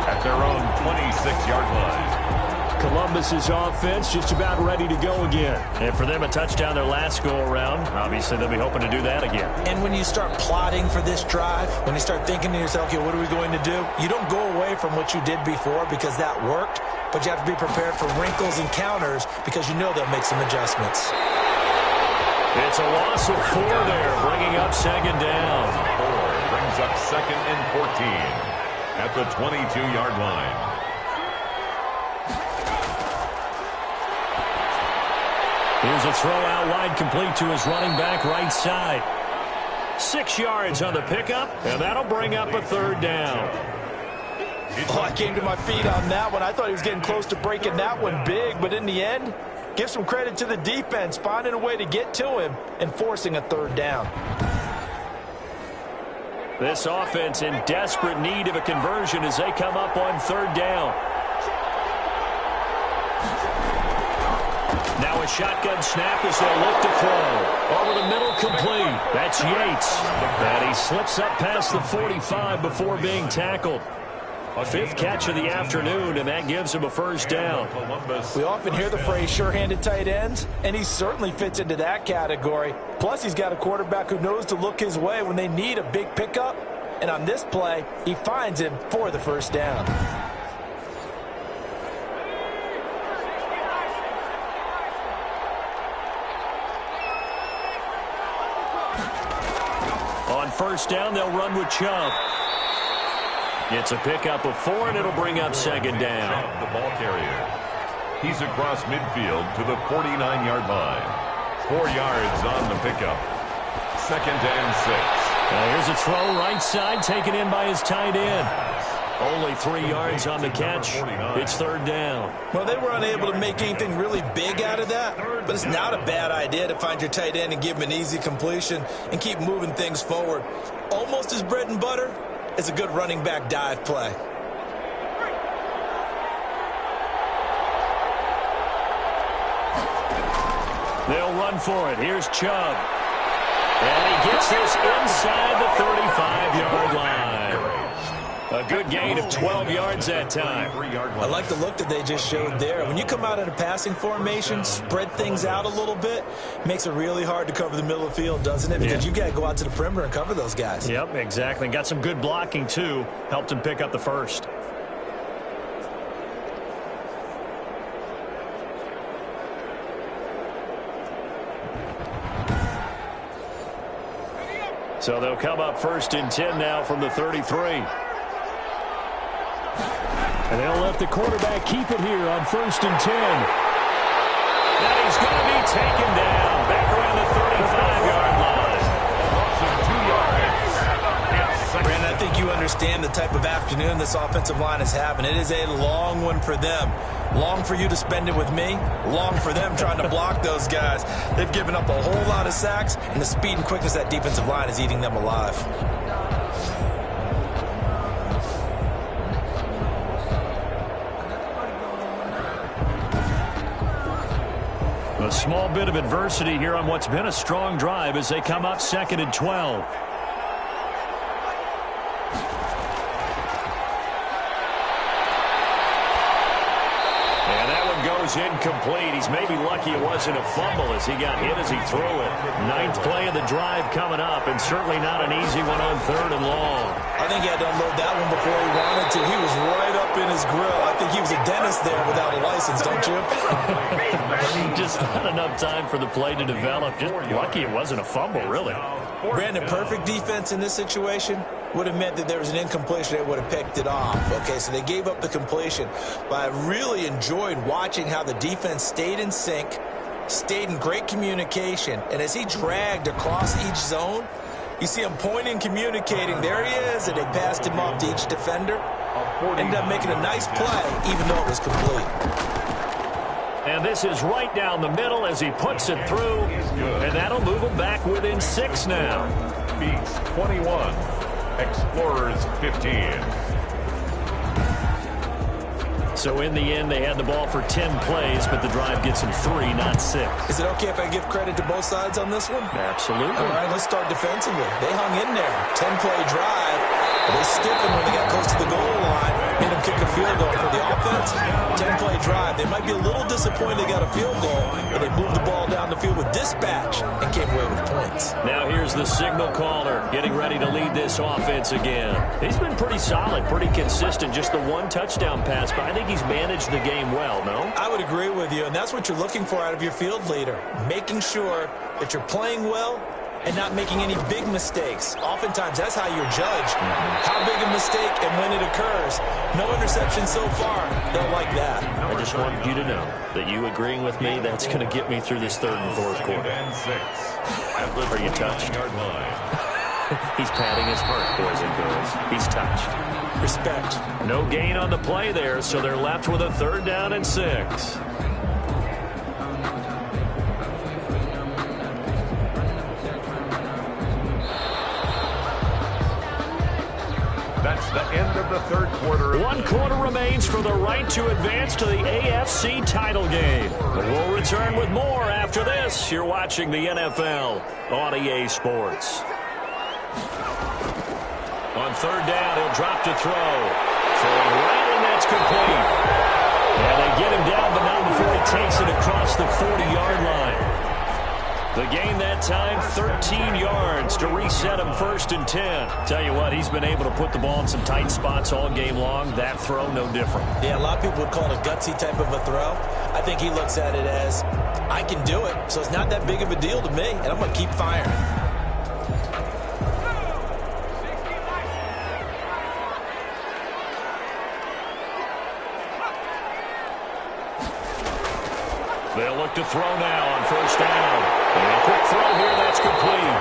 A: at their own 26-yard line.
B: Columbus's offense just about ready to go again. And for them, a touchdown their last go-around. Obviously, they'll be hoping to do that again.
C: And when you start plotting for this drive, when you start thinking to yourself, okay, what are we going to do? You don't go away from what you did before because that worked, but you have to be prepared for wrinkles and counters because you know they'll make some adjustments.
B: It's a loss of 4 there, bringing up second down.
A: 4 brings up second and 14 at the 22-yard line.
B: Here's a throw out wide, complete to his running back right side. 6 yards on the pickup, and that'll bring up a third down.
C: Oh, I came to my feet on that one. I thought he was getting close to breaking that one big, but in the end, give some credit to the defense, finding a way to get to him and forcing a third down.
B: This offense in desperate need of a conversion as they come up on third down. Now a shotgun snap as they look to throw. Over the middle, complete. That's Yates. And he slips up past the 45 before being tackled. A 5th catch of the afternoon, and that gives him a first down.
C: We often hear the phrase sure-handed tight ends, and he certainly fits into that category. Plus, he's got a quarterback who knows to look his way when they need a big pickup. And on this play, he finds him for the first down.
B: On first down, they'll run with Chubb. It's a pickup of 4, and it'll bring up second down.
A: The ball carrier. He's across midfield to the 49-yard line. 4 yards on the pickup. Second and 6.
B: Here's a throw right side, taken in by his tight end. Only 3 yards on the catch. It's third down.
C: Well, they were unable to make anything really big out of that, but it's not a bad idea to find your tight end and give him an easy completion and keep moving things forward. Almost his bread and butter is a good running back dive play.
B: They'll run for it. Here's Chubb. And he gets this inside the 35-yard line. A good gain of 12 yards that time.
C: I like the look that they just showed there. When you come out in a passing formation, spread things out a little bit, makes it really hard to cover the middle of the field, doesn't it? Because you got to go out to the perimeter and cover those guys.
B: Yep, exactly. Got some good blocking, too. Helped him pick up the first. So they'll come up first and 10 now from the 33. And they'll let the quarterback keep it here on first and 10. And he's going to be taken down back around the 35-yard line.
C: Brandon, I think you understand the type of afternoon this offensive line is having. It is a long one for them. Long for you to spend it with me. Long for them trying to block those guys. They've given up a whole lot of sacks, and the speed and quickness of that defensive line is eating them alive.
B: A small bit of adversity here on what's been a strong drive as they come up second and 12. Incomplete. He's maybe lucky it wasn't a fumble as he got hit as he threw it. 9th play of the drive coming up, and certainly not an easy one on third and long.
C: I think he had to unload that one before he wanted to. He was right up in his grill. I think he was a dentist there without a license, don't you?
B: Just not enough time for the play to develop. Just lucky it wasn't a fumble, really.
C: Brandon, perfect defense in this situation would have meant that there was an incompletion. They would have picked it off. Okay, so they gave up the completion. But I really enjoyed watching how the defense stayed in sync, stayed in great communication. And as he dragged across each zone, you see him pointing, communicating. There he is, and they passed him off to each defender. Ended up making a nice play, even though it was complete.
B: And this is right down the middle as he puts it through. And that'll move him back within 6 now.
A: Beats 21. Explorers 15.
B: So in the end, they had the ball for 10 plays, but the drive gets them 3, not 6.
C: Is it okay if I give credit to both sides on this one?
B: Absolutely.
C: All right, let's start defensively. They hung in there. 10-play drive. But they stiffened when they got close to the goal line. Made them kick a field goal. For the offense, 10-play drive. They might be a little disappointed they got a field goal, but they moved the ball down the field with dispatch and came away with points.
B: Now here's the signal caller getting ready to lead this offense again. He's been pretty solid, pretty consistent. Just the one touchdown pass, but I think he's managed the game well, no?
C: I would agree with you, and that's what you're looking for out of your field leader. Making sure that you're playing well and not making any big mistakes. Oftentimes, that's how you're judged. How big a mistake and when it occurs. No interception so far. They'll like that.
B: I just wanted you to know that you agreeing with me, that's going to get me through this third and fourth quarter.
A: And 6.
B: Are you touched? He's patting his heart, boys and girls. He's touched.
C: Respect.
B: No gain on the play there, so they're left with a 3rd down and 6.
A: That's the end of the third quarter.
B: 1 quarter remains for the right to advance to the AFC title game. But we'll return with more after this. You're watching the NFL on EA Sports. On 3rd down, he'll drop to throw. Throwing right, and that's complete. And they get him down, but not before he takes it across the 40-yard line. The gain that time, 13 yards to reset him 1st and 10. Tell you what, he's been able to put the ball in some tight spots all game long. That throw, no different.
C: Yeah, a lot of people would call it a gutsy type of a throw. I think he looks at it as, I can do it, so it's not that big of a deal to me, and I'm going to keep firing.
B: They'll look to throw now on 1st down. And a quick throw here, that's complete.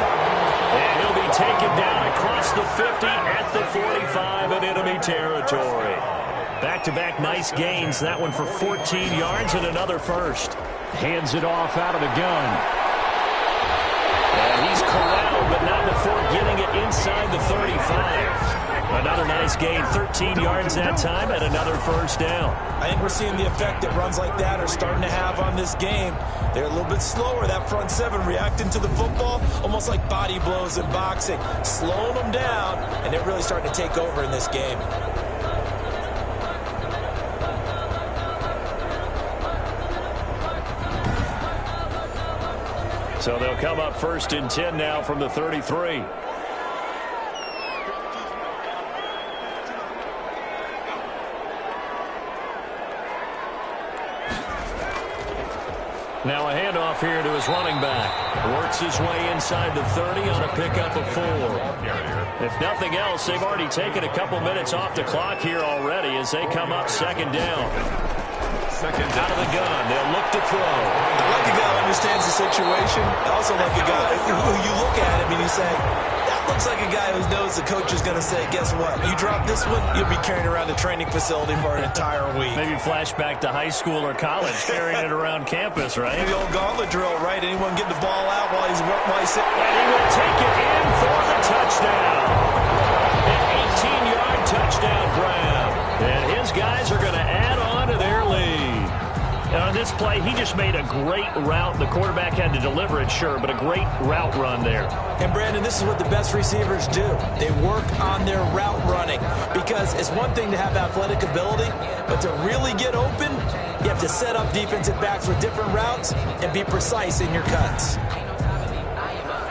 B: And he'll be taken down across the 50 at the 45 in enemy territory. Back-to-back nice gains. That one for 14 yards and another first. Hands it off out of the gun. And he's corralled, but not before getting it inside the 35. Another nice gain, 13 yards that time, and another 1st down.
C: I think we're seeing the effect that runs like that are starting to have on this game. They're a little bit slower, that front 7, reacting to the football, almost like body blows in boxing, slowing them down, and they're really starting to take over in this game.
B: So they'll come up 1st and 10 now from the 33. Now a handoff here to his running back. Works his way inside the 30 on a pickup of 4. If nothing else, they've already taken a couple minutes off the clock here already as they come up 2nd down. Out of the gun, they'll look to throw.
C: I like a guy who understands the situation. I also like a guy who you look at him and you say, that looks like a guy who knows the coach is going to say, guess what? You drop this one, you'll be carrying around the training facility for an entire week.
B: Maybe flashback to high school or college, carrying it around campus, right?
C: The old gauntlet drill, right? Anyone getting the ball out while he's sitting?
B: And he will take it in for the touchdown. An 18-yard touchdown grab. And his guys are going to add on to their lead. And on this play, he just made a great route. The quarterback had to deliver it, sure, but a great route run there.
C: And, Brandon, this is what the best receivers do. They work on their route running because it's one thing to have athletic ability, but to really get open, you have to set up defensive backs with different routes and be precise in your cuts.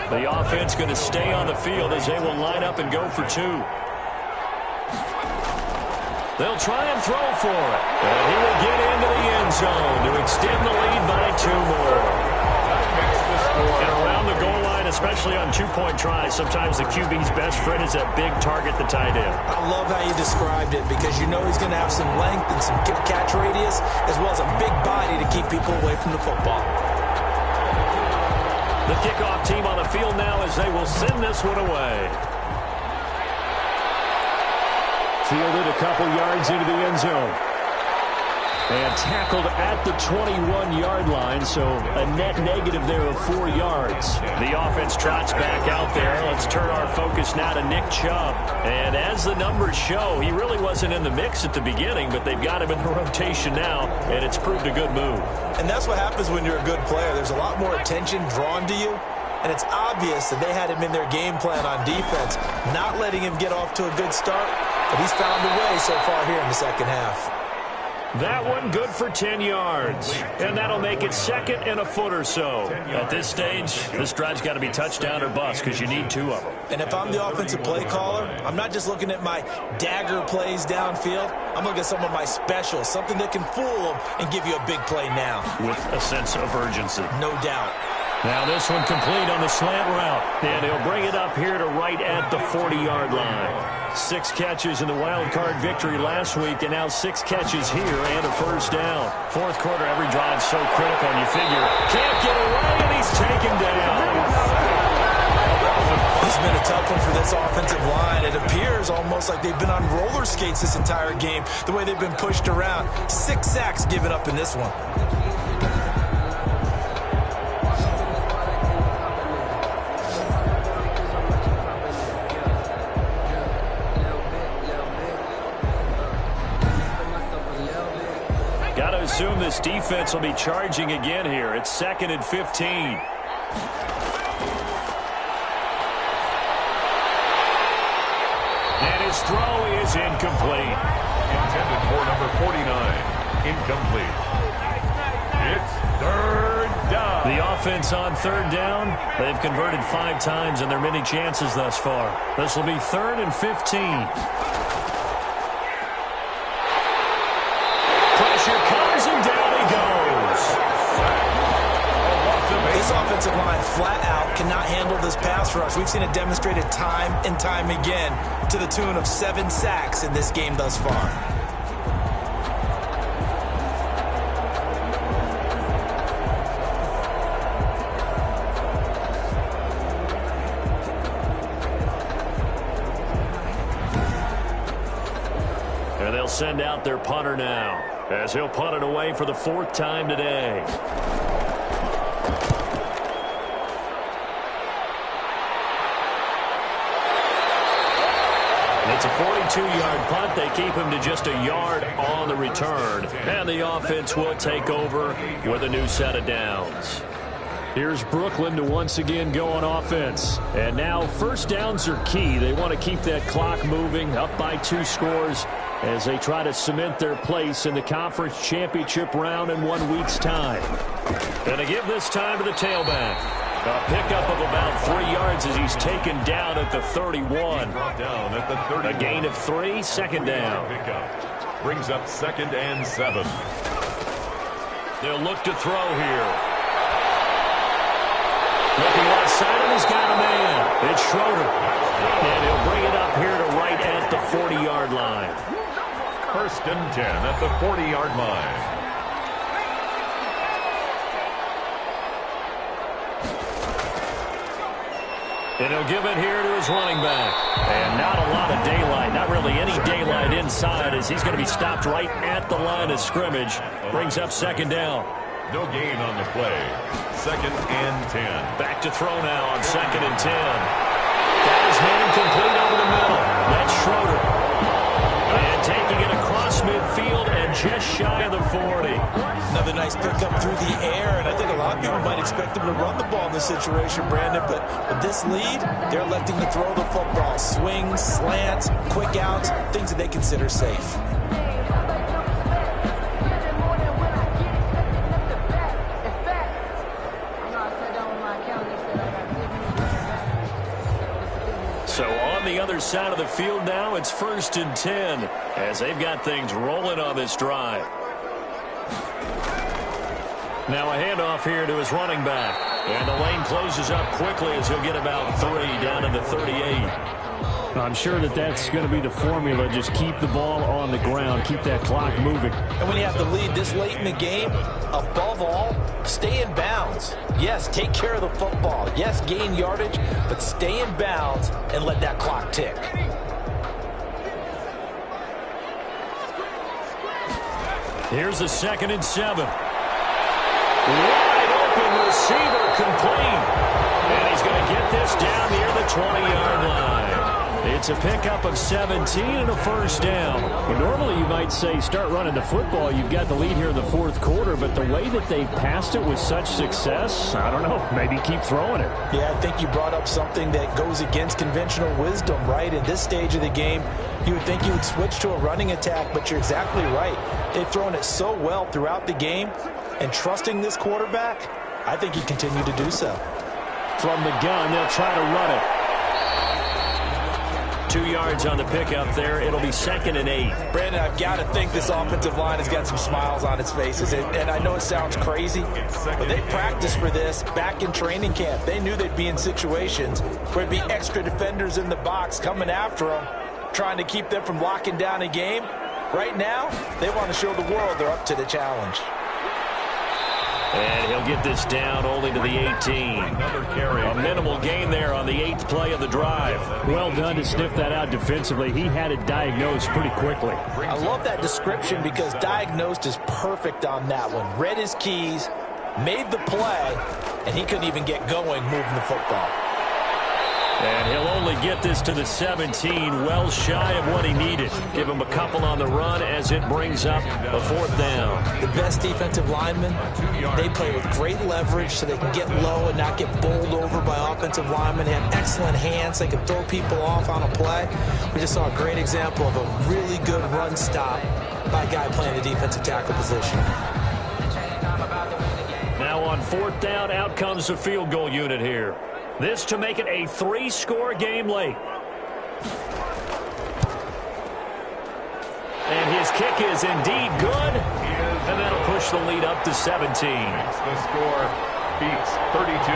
B: The offense going to stay on the field as they will line up and go for 2. They'll try and throw for it. And he will get into the end zone to extend the lead by 2 more. And around the goal line, especially on 2-point tries, sometimes the QB's best friend is that big target, the tight end.
C: I love how you described it because you know he's going to have some length and some catch radius as well as a big body to keep people away from the football.
B: The kickoff team on the field now as they will send this one away. Fielded a couple yards into the end zone. And tackled at the 21-yard line, so a net negative there of 4 yards. The offense trots back out there. Let's turn our focus now to Nick Chubb. And as the numbers show, he really wasn't in the mix at the beginning, but they've got him in the rotation now, and it's proved a good move.
C: And that's what happens when you're a good player. There's a lot more attention drawn to you, and it's obvious that they had him in their game plan on defense, not letting him get off to a good start, but he's found a way so far here in the second half.
B: That one good for 10 yards. And that'll make it second and a foot or so. At this stage, this drive's got to be touchdown or bust because you need 2 of them.
C: And if I'm the offensive play caller, I'm not just looking at my dagger plays downfield. I'm looking at some of my specials, something that can fool them and give you a big play now.
B: With a sense of urgency.
C: No doubt.
B: Now this one complete on the slant route. And he'll bring it up here to right at the 40-yard line. 6 catches in the wild card victory last week, and now 6 catches here and a first down. Fourth quarter, every drive so critical, and you figure can't get away, and he's taken down.
C: It's been a tough one for this offensive line. It appears almost like they've been on roller skates this entire game, the way they've been pushed around. 6 sacks given up in this one.
B: Got to assume this defense will be charging again here. It's 2nd and 15. And his throw is incomplete.
A: Intended for number 49. Incomplete. It's 3rd down.
B: The offense on 3rd down. They've converted 5 times in their many chances thus far. This will be 3rd and 15. Pressure comes, and down he goes.
C: This offensive line flat out cannot handle this pass rush. We've seen it demonstrated time and time again to the tune of 7 sacks in this game thus far.
B: And they'll send out their punter now, as he'll punt it away for the 4th time today. It's a 42-yard punt. They keep him to just a yard on the return. And the offense will take over with a new set of downs. Here's Brooklyn to once again go on offense. And now first downs are key. They want to keep that clock moving, up by 2 scores, as they try to cement their place in the conference championship round in 1 week's time. And they give this time to the tailback. A pickup of about 3 yards as he's taken down at the 31. A gain of 3, 2nd down.
A: Pickup brings up 2nd and 7.
B: They'll look to throw here. Looking left side, and he's got a man. It's Schroeder. And he'll bring it up here to right at the 40-yard line.
A: 1st and 10 at the 40-yard line.
B: And he'll give it here to his running back. And not a lot of daylight, not really any daylight inside, as he's going to be stopped right at the line of scrimmage. Brings up 2nd down.
A: No gain on the play. 2nd and 10.
B: Back to throw now on 2nd and 10. Got his man complete over the middle. That's Schroeder. And taking it across midfield and just shy of the 40.
C: Another nice pickup through the air, and I think a lot of people might expect them to run the ball in this situation, Brandon, but with this lead, they're electing to throw the football. Swings, slants, quick outs, things that they consider safe.
B: So on the other side of the field now, it's 1st and 10 as they've got things rolling on this drive. Now a handoff here to his running back. And the lane closes up quickly as he'll get about 3 down to the 38. I'm sure that's going to be the formula. Just keep the ball on the ground. Keep that clock moving.
C: And when you have the lead this late in the game, above all, stay in bounds. Yes, take care of the football. Yes, gain yardage, but stay in bounds and let that clock tick.
B: Here's the 2nd and 7. Wide open receiver complete. And he's going to get this down near the 20-yard line. It's a pickup of 17 and a first down.
F: Well, normally you might say start running the football. You've got the lead here in the 4th quarter, but the way that they've passed it with such success, I don't know, maybe keep throwing it.
C: Yeah, I think you brought up something that goes against conventional wisdom, right? In this stage of the game, you would think you would switch to a running attack, but you're exactly right. They've thrown it so well throughout the game, and trusting this quarterback, I think he continue to do so.
F: From the gun, they'll try to run it.
B: 2 yards on the pickup there. It'll be 2nd and 8.
C: Brandon, I've got to think this offensive line has got some smiles on its faces. And I know it sounds crazy, but they practiced for this back in training camp. They knew they'd be in situations where there'd be extra defenders in the box coming after them, trying to keep them from locking down a game. Right now, they want to show the world they're up to the challenge.
B: And he'll get this down only to the 18. A minimal gain there on the 8th play of the drive.
F: Well done to sniff that out defensively. He had it diagnosed pretty quickly.
C: I love that description because diagnosed is perfect on that one. Read his keys, made the play, and he couldn't even get going moving the football.
B: And he'll only get this to the 17, well shy of what he needed. Give him a couple on the run as it brings up a 4th down.
C: The best defensive linemen, they play with great leverage so they can get low and not get bowled over by offensive linemen. They have excellent hands. They can throw people off on a play. We just saw a great example of a really good run stop by a guy playing the defensive tackle position.
B: Now on 4th down, out comes the field goal unit here. This to make it a 3-score game late. And his kick is indeed good. And that'll push the lead up to 17.
A: Makes the score. Beats 32.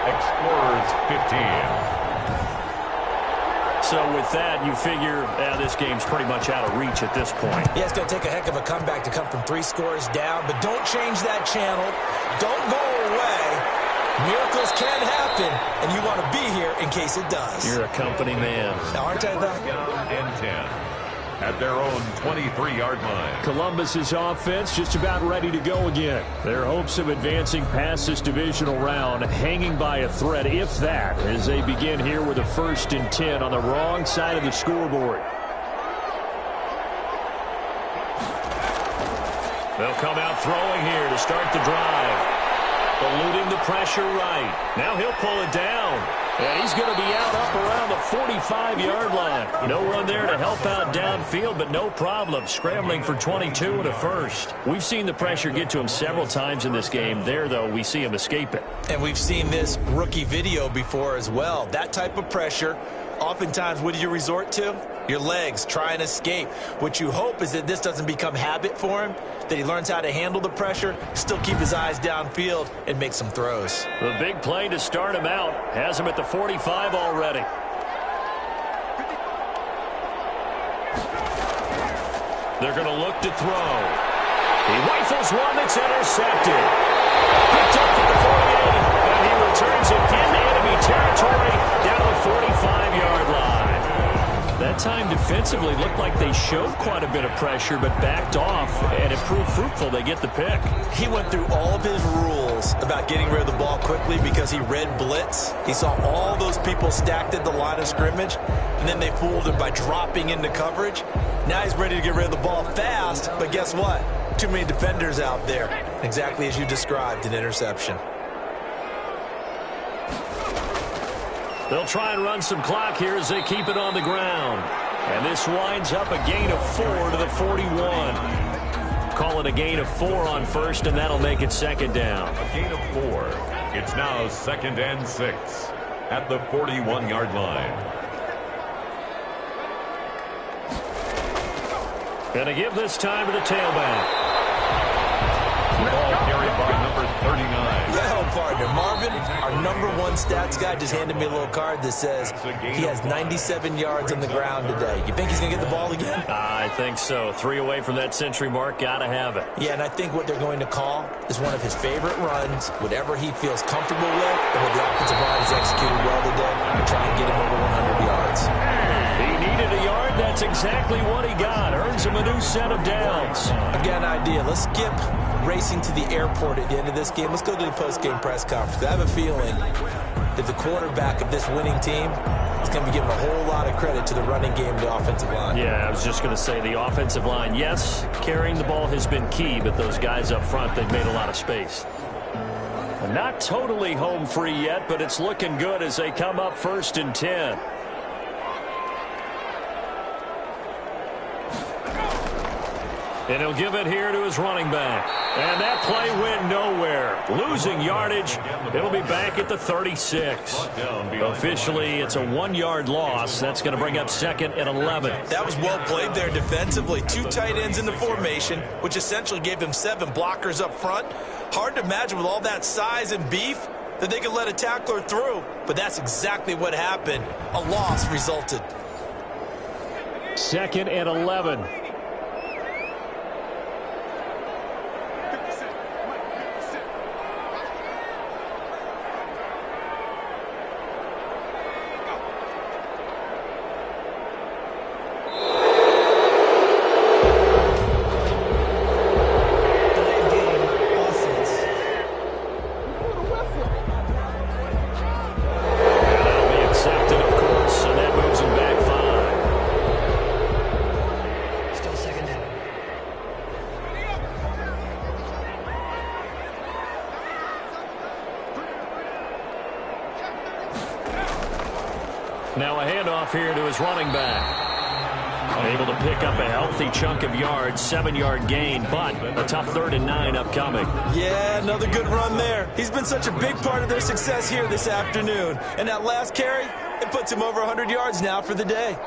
A: Explorers 15.
B: So with that, you figure this game's pretty much out of reach at this point.
C: Yeah, it's going to take a heck of a comeback to come from 3 scores down. But don't change that channel. Don't go away. Miracles can happen, and you want to be here in case it does.
B: You're a company man.
C: Now, aren't I, though?
A: And 10 at their own 23-yard line.
F: Columbus's offense just about ready to go again. Their hopes of advancing past this divisional round hanging by a thread, if that, as they begin here with a 1st and 10 on the wrong side of the scoreboard.
B: They'll come out throwing here to start the drive. Eluding the pressure right. Now he'll pull it down. And he's going to be out up around the 45-yard line. No run there to help out downfield, but no problem. Scrambling for 22 and a first. We've seen the pressure get to him several times in this game. There, though, we see him escape it.
C: And we've seen this rookie video before as well. That type of pressure, oftentimes, what do you resort to? Your legs, try and escape. What you hope is that this doesn't become habit for him, that he learns how to handle the pressure, still keep his eyes downfield, and make some throws.
B: The big play to start him out has him at the 45 already. They're going to look to throw. He rifles one that's intercepted. Picked up for the 48, and he returns it into enemy territory down the 45-yard line. That time defensively looked like they showed quite a bit of pressure but backed off, and it proved fruitful. They get the pick.
C: He went through all of his rules about getting rid of the ball quickly because he read blitz. He saw all those people stacked at the line of scrimmage, and then they fooled him by dropping into coverage. Now he's ready to get rid of the ball fast, but guess what? Too many defenders out there. Exactly as you described, an interception.
B: They'll try and run some clock here as they keep it on the ground. And this winds up a gain of 4 to the 41. Call it a gain of 4 on first, and that'll make it 2nd down.
A: A gain of 4. It's now 2nd and 6 at the 41-yard line.
B: Gonna give this time to the tailback.
A: Ball carried by number 39.
C: Well, partner, Marvin, our #1 stats guy just handed me a little card that says he has 97 yards on the ground today. You think he's going to get the ball again?
B: I think so. 3 away from that century mark. Got to have it.
C: Yeah, and I think what they're going to call is one of his favorite runs, whatever he feels comfortable with, and what the offensive line has executed well today, to try and get him over 100 yards.
B: He needed a yard. That's exactly what he got. Earns him a new set of downs.
C: Again, I idea. Let's skip racing to the airport at the end of this game. Let's go to the post-game press conference. I have a feeling that the quarterback of this winning team is going to be giving a whole lot of credit to the running game and the offensive line.
F: Yeah, I was just going to say the offensive line, yes, carrying the ball has been key, but those guys up front, they've made a lot of space. Not totally home free yet, but it's looking good as they come up 1st and 10. And he'll give it here to his running back. And that play went nowhere. Losing yardage. It'll be back at the 36. Officially, it's a 1-yard loss. That's going to bring up 2nd and 11.
C: That was well played there defensively. 2 tight ends in the formation, which essentially gave them 7 blockers up front. Hard to imagine with all that size and beef that they could let a tackler through. But that's exactly what happened. A loss resulted.
F: 2nd and 11. Now a handoff here to his running back. Able to pick up a healthy chunk of yards, 7-yard gain, but a tough 3rd and 9 upcoming.
C: Yeah, another good run there. He's been such a big part of their success here this afternoon. And that last carry, it puts him over 100 yards now for the day.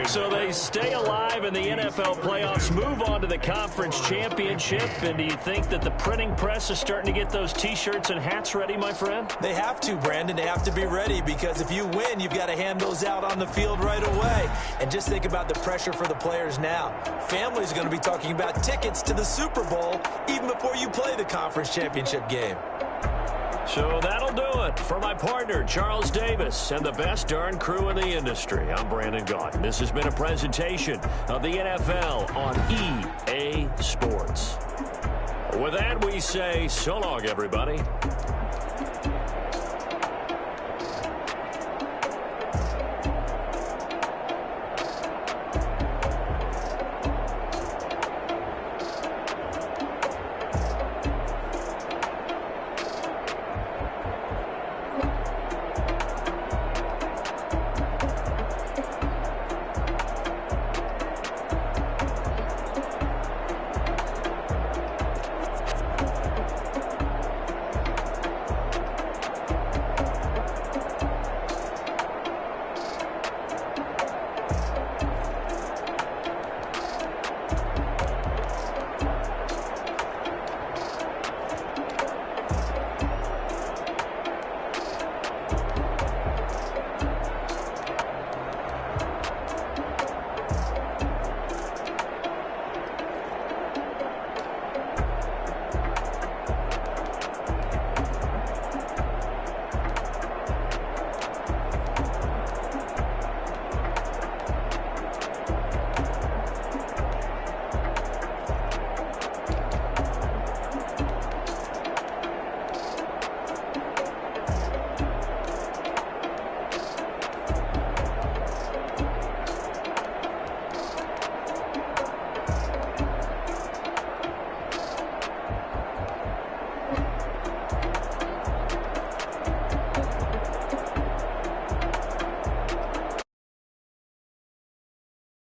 F: So they stay alive in the NFL playoffs, move on to the conference championship. And do you think that the printing press is starting to get those T-shirts and hats ready, my friend?
C: They have to, Brandon. They have to be ready because if you win, you've got to hand those out on the field right away. And just think about the pressure for the players now. Families are going to be talking about tickets to the Super Bowl even before you play the conference championship game.
F: So that'll do it for my partner, Charles Davis, and the best darn crew in the industry. I'm Brandon Gaudin. This has been a presentation of the NFL on EA Sports. With that, we say so long, everybody.